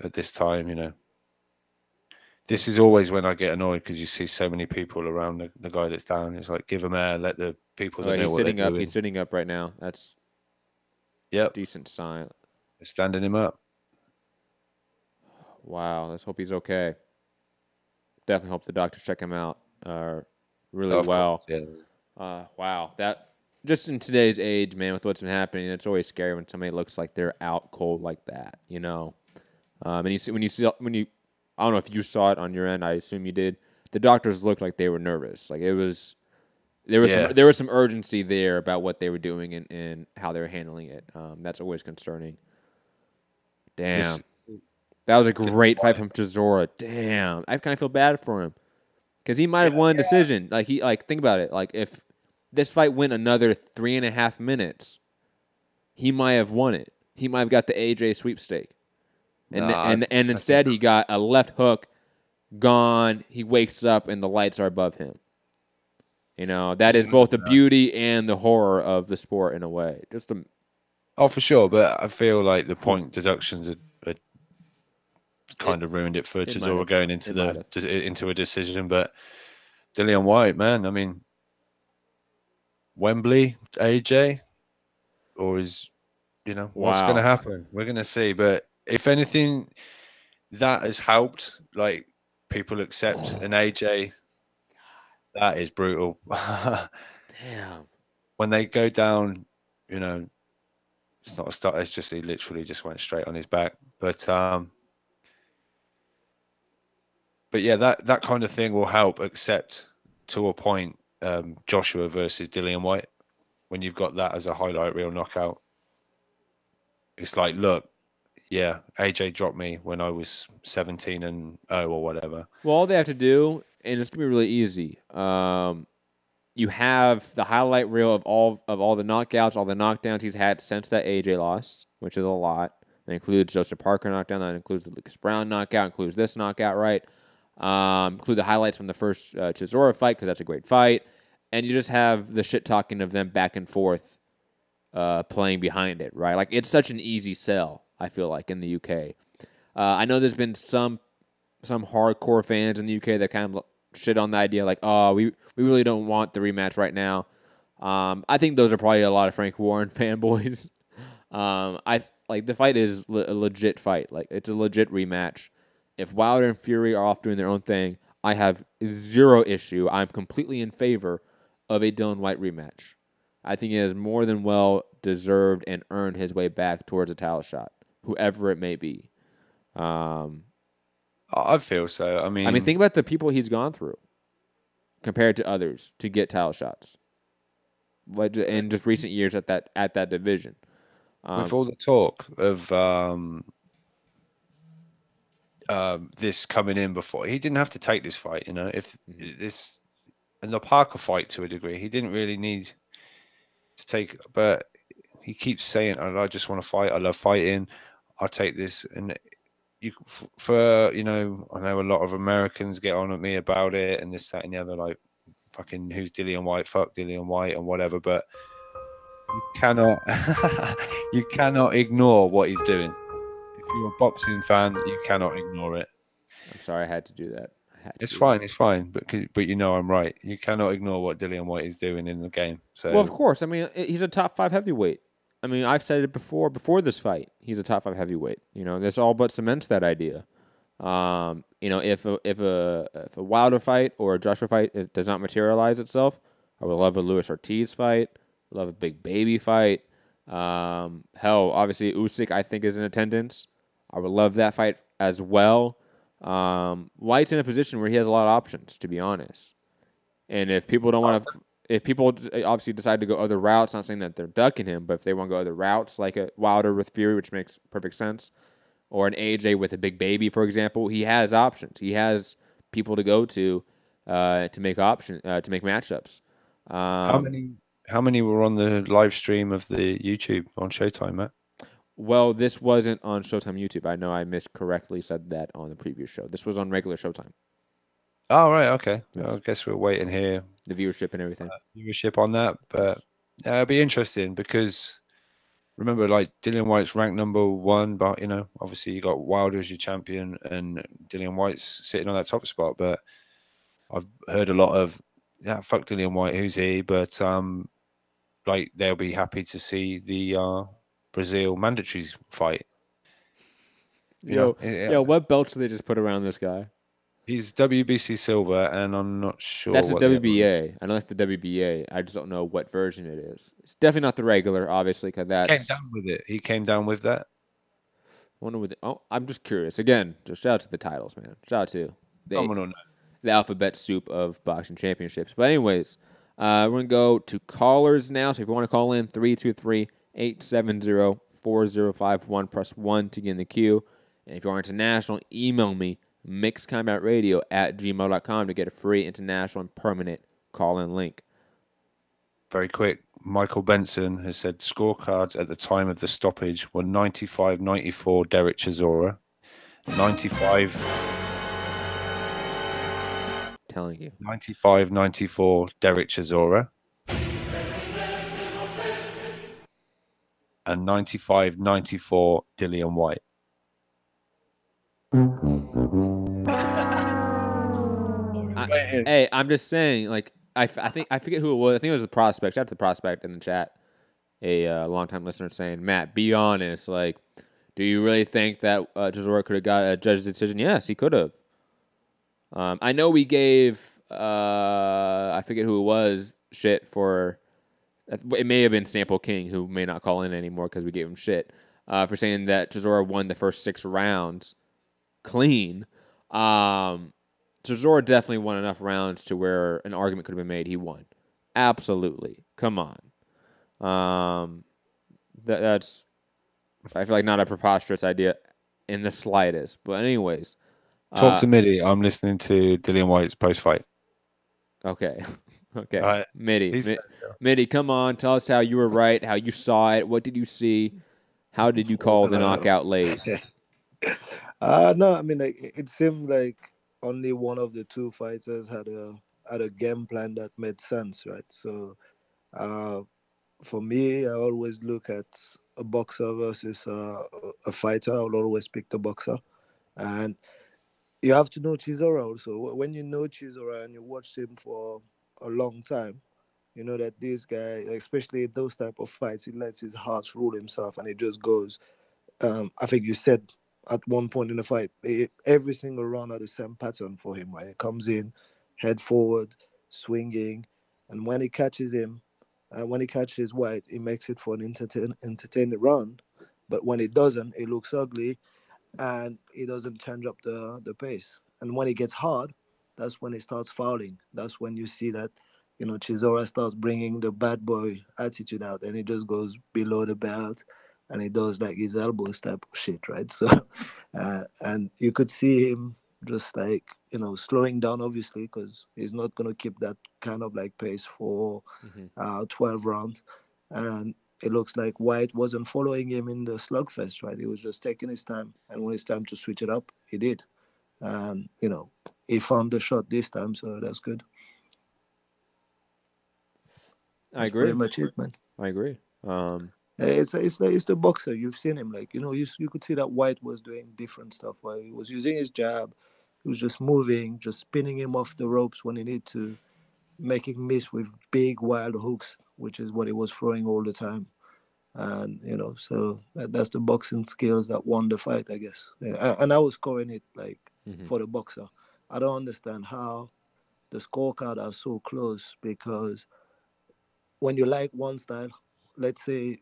at this time, this is always when I get annoyed because you see so many people around the guy that's down. It's like, give him air, let the people that know what they're doing. He's sitting up right now. That's decent sign. They're standing him up. Wow. Let's hope he's okay. Definitely hope the doctors check him out really well. Yeah. Wow. That just in today's age, man, with what's been happening, it's always scary when somebody looks like they're out cold like that, And you see when you I don't know if you saw it on your end. I assume you did. The doctors looked like they were nervous. Like there was some urgency there about what they were doing and how they were handling it. That's always concerning. Damn, that was a great fight from Chisora. Damn, I kind of feel bad for him because he might have won a decision. Think about it. Like if this fight went another 3.5 minutes, he might have won it. He might have got the AJ sweepstake. And instead he got a left hook, gone. He wakes up and the lights are above him. That is both the beauty and the horror of the sport in a way. Oh, for sure. But I feel like the point deductions had kind of ruined it for Chisora going into a decision. But Dillian Whyte, man. I mean, Wembley, AJ, or is, what's going to happen? We're going to see. But if anything, that has helped. Like, people accept an AJ. That is brutal. Damn. When they go down, it's not a start. It's just he literally just went straight on his back. But yeah, that kind of thing will help, except to a point. Joshua versus Dillian Whyte, when you've got that as a highlight reel knockout, it's like, look, yeah, AJ dropped me when I was 17-0 or whatever. Well, all they have to do, and it's gonna be really easy. You have the highlight reel of all the knockouts, all the knockdowns he's had since that AJ loss, which is a lot. That includes Joseph Parker knockdown. That includes the Lucas Brown knockout. Includes this knockout, right? Include the highlights from the first Chisora fight, because that's a great fight. And you just have the shit talking of them back and forth playing behind it, right? Like, it's such an easy sell, I feel like, in the UK. I know there's been some hardcore fans in the UK that kind of shit on the idea, like, oh, we really don't want the rematch right now. I think those are probably a lot of Frank Warren fanboys. The fight is a legit fight. Like, it's a legit rematch. If Wilder and Fury are off doing their own thing, I have zero issue. I'm completely in favor of a Dillian Whyte rematch. I think he has more than well deserved and earned his way back towards a title shot, whoever it may be. I feel so. I mean, think about the people he's gone through compared to others to get title shots, like in just recent years at that division. With all the talk of this coming in before, he didn't have to take this fight. If this and the Parker fight to a degree, he didn't really need to take. But he keeps saying, "I just want to fight. I love fighting. I'll take this." And I know a lot of Americans get on at me about it and this, that, and the other, like, fucking who's Dillian Whyte? Fuck Dillian Whyte and whatever. But you cannot ignore what he's doing. If you're a boxing fan, you cannot ignore it. I'm sorry I had to do that. It's fine. But I'm right. You cannot ignore what Dillian Whyte is doing in the game. So, well, of course. I mean, he's a top 5 heavyweight. I mean, I've said it before this fight. He's a top 5 heavyweight. This all but cements that idea. If a Wilder fight or a Joshua fight it does not materialize itself, I would love a Luis Ortiz fight. I would love a Big Baby fight. Hell, obviously Usyk I think is in attendance. I would love that fight as well. White's in a position where he has a lot of options, to be honest. And if people don't want to, if people obviously decide to go other routes, not saying that they're ducking him, but if they want to go other routes, like a Wilder with Fury, which makes perfect sense, or an AJ with a Big Baby, for example, he has options. He has people to go to make matchups. How many were on the live stream of the YouTube on Showtime, Matt? Well, this wasn't on Showtime YouTube. I know I miscorrectly said that on the previous show. This was on regular Showtime. Oh, right. Okay. Yes. Well, I guess we're waiting here. The viewership and everything. Viewership on that. But it'll be interesting because remember, like, Dillian Whyte's ranked #1, but, obviously you got Wilder as your champion and Dillian Whyte's sitting on that top spot. But I've heard a lot of, fuck Dillian Whyte, who's he? But, they'll be happy to see the Brazil mandatory fight. What belts do they just put around this guy? He's WBC silver, and I'm not sure. That's the WBA. I know that's the WBA. I just don't know what version it is. It's definitely not the regular, obviously, because that's. He came down with it. He came down with that. I'm just curious. Again, just shout out to the titles, man. Shout out to the alphabet soup of boxing championships. But anyways, we're gonna go to callers now. So if you want to call in, 323-870-4051. Press 1 to get in the queue. And if you're international, email me, mixedcombatradio@gmail.com to get a free international and permanent call-in link. Very quick, Michael Benson has said scorecards at the time of the stoppage were 95-94 Derek Chisora, 95-94 Derek Chisora, and 95-94 Dillian Whyte. Hey, I'm just saying, like, I think I forget who it was. I think it was the prospect. Shout out to the prospect in the chat. A longtime listener saying, Matt, be honest. Like, do you really think that Chisora could have got a judge's decision? Yes, he could have. I know we gave I forget who it was shit for. It may have been Sample King, who may not call in anymore because we gave him shit for saying that Chisora won the first 6 rounds clean. Chisora definitely won enough rounds to where an argument could have been made. He won. Absolutely. Come on. That's, I feel like, not a preposterous idea in the slightest. But anyways. Talk to Midi. I'm listening to Dillian Whyte's post-fight. Okay. Okay. All right. Midi, come on. Tell us how you were right, how you saw it. What did you see? How did you call the knockout late? No, I mean, like, it seemed like only one of the two fighters had a game plan that made sense, right? So, for me, I always look at a boxer versus a fighter. I'll always pick the boxer, and you have to know Chisora also. When you know Chisora and you watch him for a long time, you know that this guy, especially in those type of fights, he lets his heart rule himself, and it just goes. I think you said at one point in the fight, every single round had the same pattern for him, right? He comes in, head forward, swinging, and when he catches him, when he catches White, he makes it for an entertaining round. But when he doesn't, it looks ugly, and he doesn't change up the pace. And when it gets hard, that's when he starts fouling. That's when you see that, Chisora starts bringing the bad boy attitude out, and he just goes below the belt, and he does like his elbows type of shit, right? So, and you could see him just like, slowing down, obviously, because he's not going to keep that kind of like pace for 12 rounds. And it looks like White wasn't following him in the slugfest, right? He was just taking his time. And when it's time to switch it up, he did. And, he found the shot this time, so that's good. I agree. Pretty much it, man. I agree. It's the boxer. You've seen him, like, you could see that White was doing different stuff while he was using his jab. He was just moving, just spinning him off the ropes when he needed to, making miss with big wild hooks, which is what he was throwing all the time. And, so that's the boxing skills that won the fight, I guess. Yeah, and I was scoring it, like, for the boxer. I don't understand how the scorecard are so close, because when you like one style, let's say,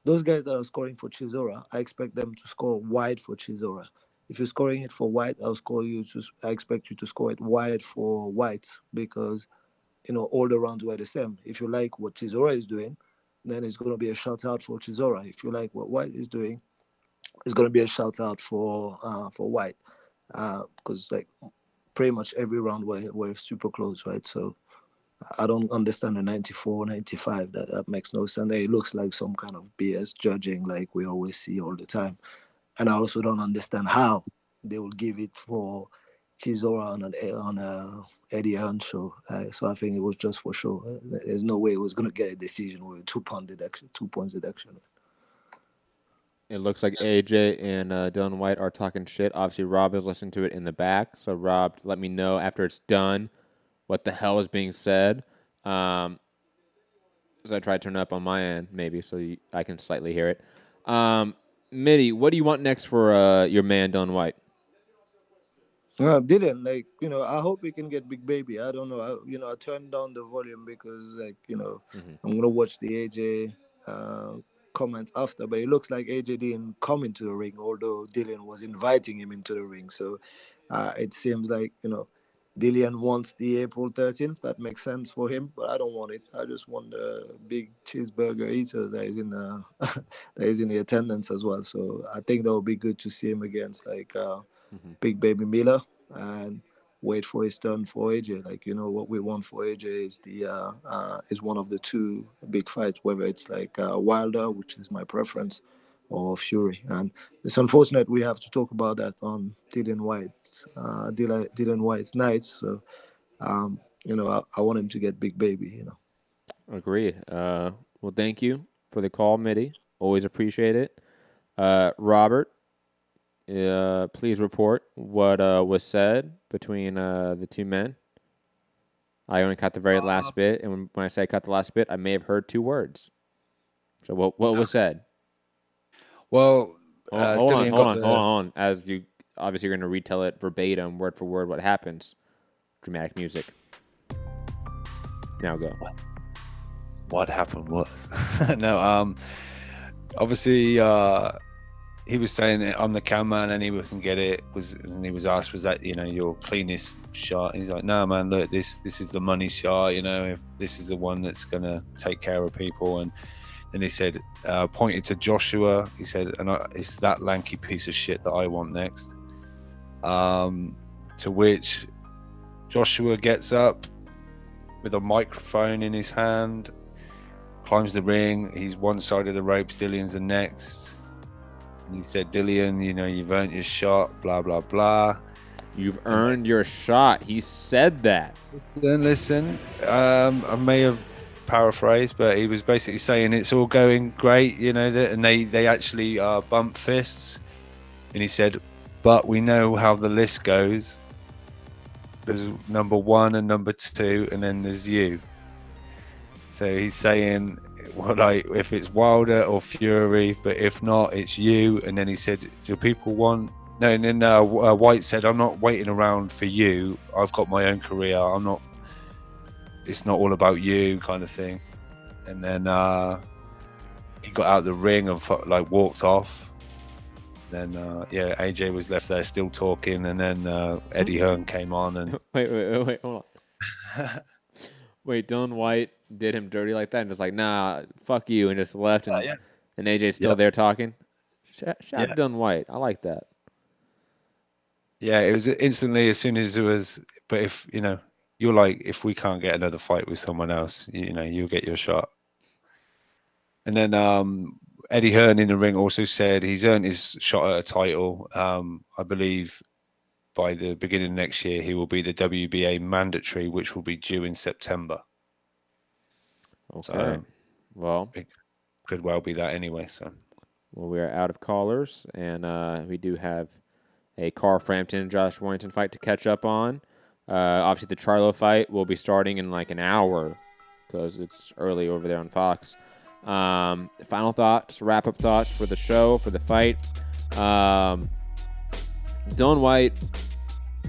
those guys that are scoring for Chisora, I expect them to score wide for Chisora. If you're scoring it for White, I expect you to score it wide for White, because, all the rounds were the same. If you like what Chisora is doing, then it's going to be a shout out for Chisora. If you like what White is doing, it's going to be a shout out for White, because like pretty much every round were super close, right? So I don't understand the 94, 95. That makes no sense. It looks like some kind of BS judging like we always see all the time. And I also don't understand how they will give it for Chisora on a Eddie Hearn show. So I think it was just for show. There's no way it was going to get a decision with 2 points deduction. It looks like AJ and Dillian Whyte are talking shit. Obviously, Rob is listening to it in the back. So, Rob, let me know after it's done what the hell is being said. So I try to turn it up on my end, maybe, so I can slightly hear it. Mitty, what do you want next for your man, Dillian Whyte? Dylan, like, I hope we can get Big Baby. I don't know. I turned down the volume because, like, I'm going to watch the AJ comments after. But it looks like AJ didn't come into the ring, although Dillian was inviting him into the ring. So it seems like, Dillian wants the April 13th. That makes sense for him, but I don't want it. I just want the big cheeseburger eater that is in the that is in the attendance as well. So I think that would be good to see him against like Big Baby Miller and wait for his turn for AJ. Like, what we want for AJ is is one of the two big fights, whether it's like Wilder, which is my preference, or Fury. And it's unfortunate we have to talk about that on Dillian Whyte's night. So, I want him to get Big Baby, Agreed. Well, thank you for the call, Mitty. Always appreciate it. Robert, please report what was said between the two men. I only caught the very last bit, and when I say I caught the last bit, I may have heard 2 words. So what was said? Well, hold on. As you obviously you're going to retell it verbatim, word for word, what happens. Dramatic music. Now go. What happened was no. Obviously, he was saying that I'm the cameraman, anyone can get it. And he was asked, was that your cleanest shot? And he's like, no, man, look, this is the money shot. If this is the one that's gonna take care of people. And then he said, pointed to Joshua. He said, it's that lanky piece of shit that I want next. To which Joshua gets up with a microphone in his hand, climbs the ring. He's one side of the ropes, Dillian's the next. And he said, Dillian, you've earned your shot, blah, blah, blah. You've earned your shot. He said that. Then listen, I may have paraphrased, but he was basically saying it's all going great, and they actually bumped fists. And he said, but we know how the list goes. There's number 1 and number 2, and then there's you. So he's saying, if it's Wilder or Fury, but if not, it's you. And then he said, do people want... No, and then Whyte said, I'm not waiting around for you. I've got my own career. It's not all about you, kind of thing. And then he got out the ring and walked off. Then AJ was left there still talking, and then Eddie Hearn came on and wait, hold on. Wait, Dillian Whyte did him dirty like that and just like, nah, fuck you, and just left, and and AJ's still there talking. Shout out Dillian Whyte. I like that. Yeah, it was instantly as soon as it was. But if you're like, if we can't get another fight with someone else, you'll get your shot. And then Eddie Hearn in the ring also said he's earned his shot at a title. I believe by the beginning of next year, he will be the WBA mandatory, which will be due in September. Okay. So, well, it could well be that anyway. So, well, we are out of callers, and we do have a Carl Frampton and Josh Warrington fight to catch up on. Obviously, the Charlo fight will be starting in like an hour because it's early over there on Fox. Final thoughts, wrap-up thoughts for the show, for the fight. Dillian Whyte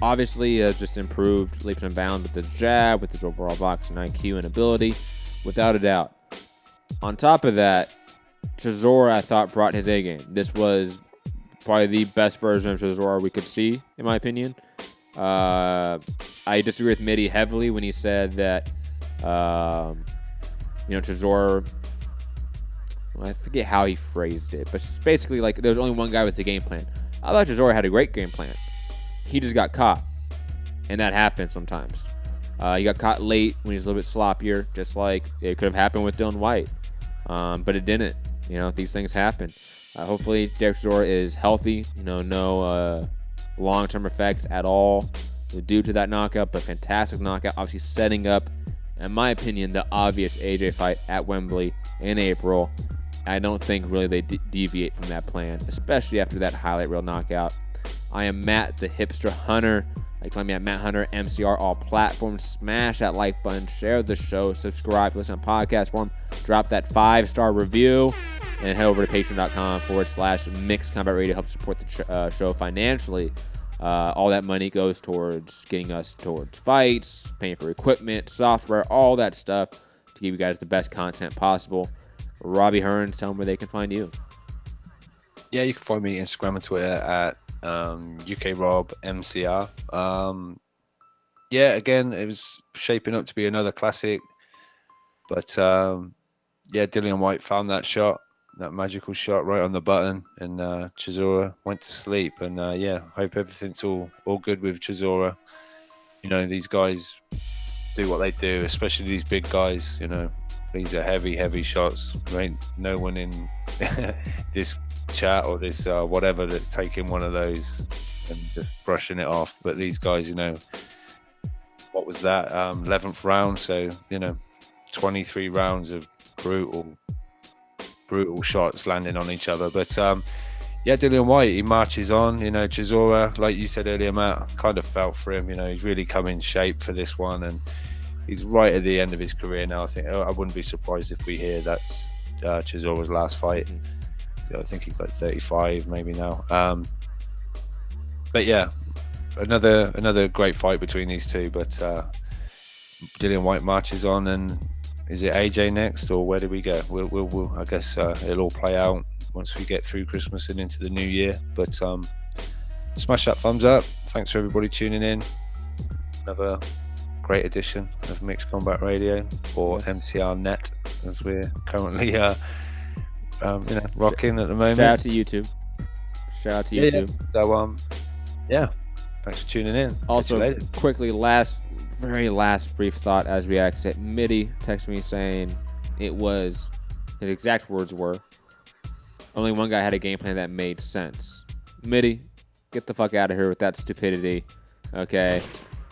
obviously has just improved leaps and bounds with his jab, with his overall boxing IQ and ability, without a doubt. On top of that, Chisora, I thought, brought his A game. This was probably the best version of Chisora we could see, in my opinion. I disagree with Mitty heavily when he said that, Chisora, I forget how he phrased it, but it's basically like there's only one guy with the game plan. I thought Chisora had a great game plan. He just got caught, and that happens sometimes. He got caught late when he's a little bit sloppier, just like it could have happened with Dillian Whyte, but it didn't. These things happen. Hopefully, Derek Chisora is healthy. No long-term effects at all due to that knockout, but fantastic knockout. Obviously, setting up, in my opinion, the obvious AJ fight at Wembley in April. I don't think really they deviate from that plan, especially after that highlight reel knockout. I am Matt, the Hipster Hunter. You can find me at Matt Hunter, MCR, all platforms. Smash that like button, share the show, subscribe, listen on podcast form, drop that 5-star review, and head over to patreon.com/Mixed Combat Radio. Help support the show financially. All that money goes towards getting us towards fights, paying for equipment, software, all that stuff to give you guys the best content possible. Robbie Hearns, tell them where they can find you. Yeah, you can find me Instagram and Twitter at UKRobMCR. Again, it was shaping up to be another classic. But, Dillian Whyte found that shot, that magical shot right on the button. And Chisora went to sleep. And, hope everything's all good with Chisora. These guys do what they do, especially these big guys, These are heavy shots. There ain't no one in this chat or this whatever that's taking one of those and just brushing it off. But these guys, what was that? 11th round. So, 23 rounds of brutal shots landing on each other. But Dillian Whyte, he marches on. Chisora, like you said earlier, Matt, kind of felt for him. He's really come in shape for this one, and he's right at the end of his career now. I wouldn't be surprised if we hear that's Chisora's last fight. I think he's like 35 maybe now. But yeah, another great fight between these two. But Dillian Whyte marches on, and is it AJ next, or where do we go? We'll I guess it'll all play out once we get through Christmas and into the new year. But smash that thumbs up. Thanks for everybody tuning in. Another great edition of Mixed Combat Radio, or MCR Net, as we're currently rocking at the moment. Shout out to YouTube. Shout out to YouTube. So yeah, thanks for tuning in. Also, quickly, very last brief thought as we exit. Mitty texted me saying his exact words were, only one guy had a game plan that made sense. Mitty, get the fuck out of here with that stupidity. Okay.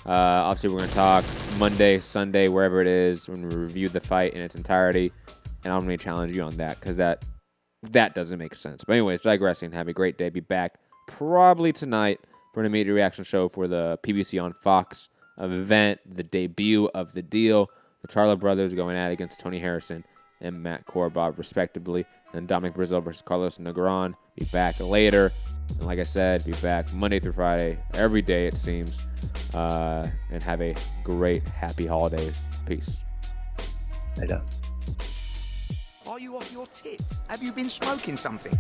Obviously, we're going to talk Monday, Sunday, wherever it is, when we review the fight in its entirety. And I'm going to challenge you on that, because that doesn't make sense. But anyways, digressing. Have a great day. Be back probably tonight for an immediate reaction show for the PBC on Fox event, the debut of The Deal. The Charlo brothers going at it against Tony Harrison and Matt Korobov, respectively. And Dominic Brazil versus Carlos Negron. Be back later. And like I said, be back Monday through Friday, every day it seems. And have a great, happy holidays. Peace. Later. Are you off your tits? Have you been smoking something?